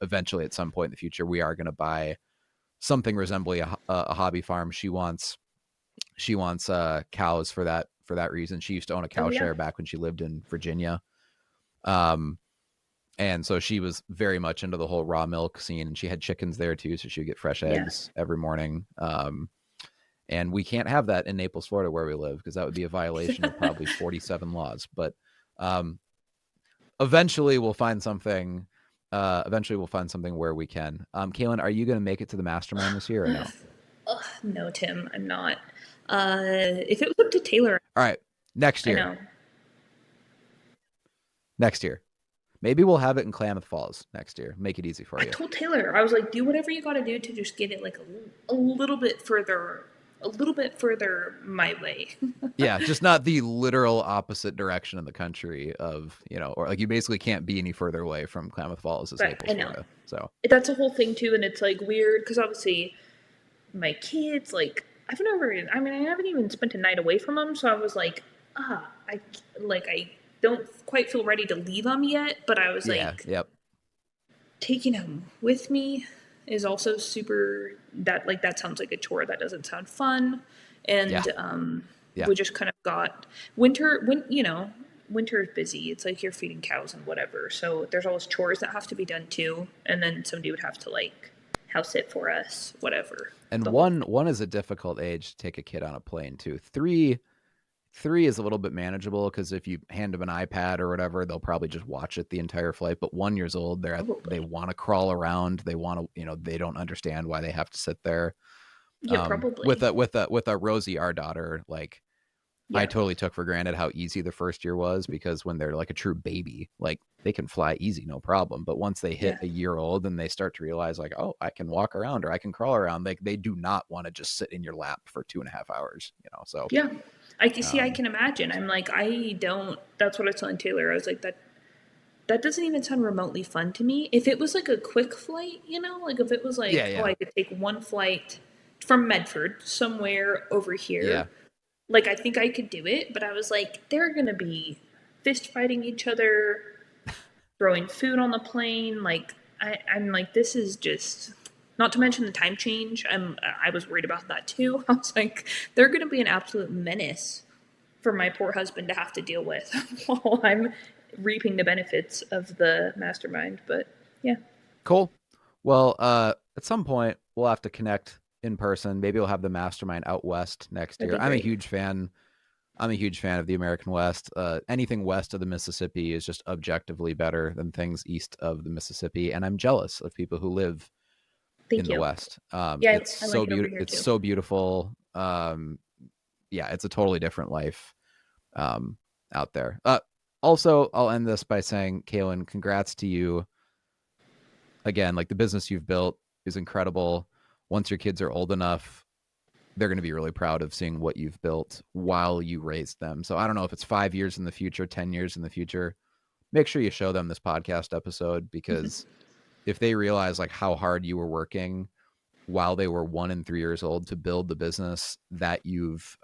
Eventually, at some point in the future, we are going to buy something resembling a hobby farm. She wants cows for that reason. She used to own a Oh cow yeah. share back when she lived in Virginia. Um, and so she was very much into the whole raw milk scene, and she had chickens there too, so she would get fresh Yeah. eggs every morning. And we can't have that in Naples, Florida, where we live, because that would be a violation of probably 47 laws. But um, eventually, we'll find something. Eventually, we'll find something where we can. Kailyn, are you going to make it to the mastermind this year or no? Ugh, no, Tim, I'm not. If it was up to Taylor, All right, next I year. know. Next year. Maybe we'll have it in Klamath Falls next year. Make it easy for I you. told Taylor, I was like, do whatever you got to do to just get it like a little bit further, my way. Yeah, just not the literal opposite direction of the country of, you know, or like you basically can't be any further away from Klamath Falls as But I Naples, know Florida. So that's a whole thing too, and it's like weird because obviously my kids, like I mean, I haven't even spent a night away from them, so I was like, I don't quite feel ready to leave them yet, but I was Yeah. like, Yep. taking them with me is also super, that sounds like a chore. That doesn't sound fun. And Yeah. we just kind of got winter is busy. It's like you're feeding cows and whatever. So there's always chores that have to be done too. And then somebody would have to like house it for us, whatever. And one is a difficult age to take a kid on a plane too. Three is a little bit manageable because if you hand them an iPad or whatever, they'll probably just watch it the entire flight. But 1 year old, they want to crawl around. They want to, they don't understand why they have to sit there. Yeah, probably. With a Rosie, our daughter, like Yeah. I totally took for granted how easy the first year was, because when they're like a true baby, like they can fly easy, no problem. But once they hit a year old and they start to realize like, oh, I can walk around or I can crawl around, like they do not want to just sit in your lap for 2.5 hours, So yeah, I can imagine. I'm like, that's what I was telling Taylor. I was like, that doesn't even sound remotely fun to me. If it was like a quick flight, like if it was like, oh, I could take one flight from Medford somewhere over here. Yeah. Like, I think I could do it, but I was like, they're going to be fist fighting each other, throwing food on the plane. Like, I'm like, this is just, not to mention the time change. I was worried about that too. I was like, they're going to be an absolute menace for my poor husband to have to deal with while I'm reaping the benefits of the mastermind. But yeah. Cool. Well, at some point we'll have to connect in person. Maybe we'll have the mastermind out west next year. I'm a huge fan of the American West. Anything west of the Mississippi is just objectively better than things east of the Mississippi, and I'm jealous of people who live in the West. It's so beautiful. It's so beautiful. Yeah, it's a totally different life out there. Also, I'll end this by saying, Kailyn, congrats to you. Again, like the business you've built is incredible. Once your kids are old enough, they're going to be really proud of seeing what you've built while you raised them. So I don't know if it's 5 years in the future, 10 years in the future, make sure you show them this podcast episode, because if they realize like how hard you were working while they were 1 and 3 years old to build the business that you've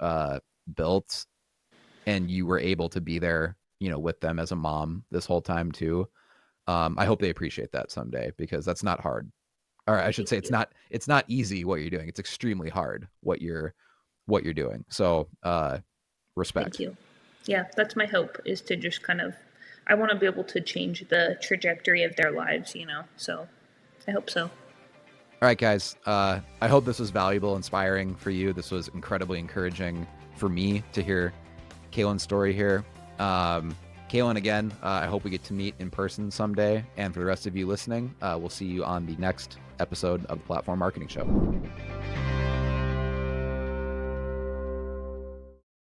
built, and you were able to be there, with them as a mom this whole time too. I hope they appreciate that someday, because that's not hard. Or I should say it's not easy what you're doing. It's extremely hard what you're doing. So respect. Thank you. Yeah, that's my hope, is to just kind of, I want to be able to change the trajectory of their lives, so I hope so. All right, guys. I hope this was valuable, inspiring for you. This was incredibly encouraging for me to hear Kailyn's story here. Kailyn, again, I hope we get to meet in person someday. And for the rest of you listening, we'll see you on the next episode of the Platform Marketing Show.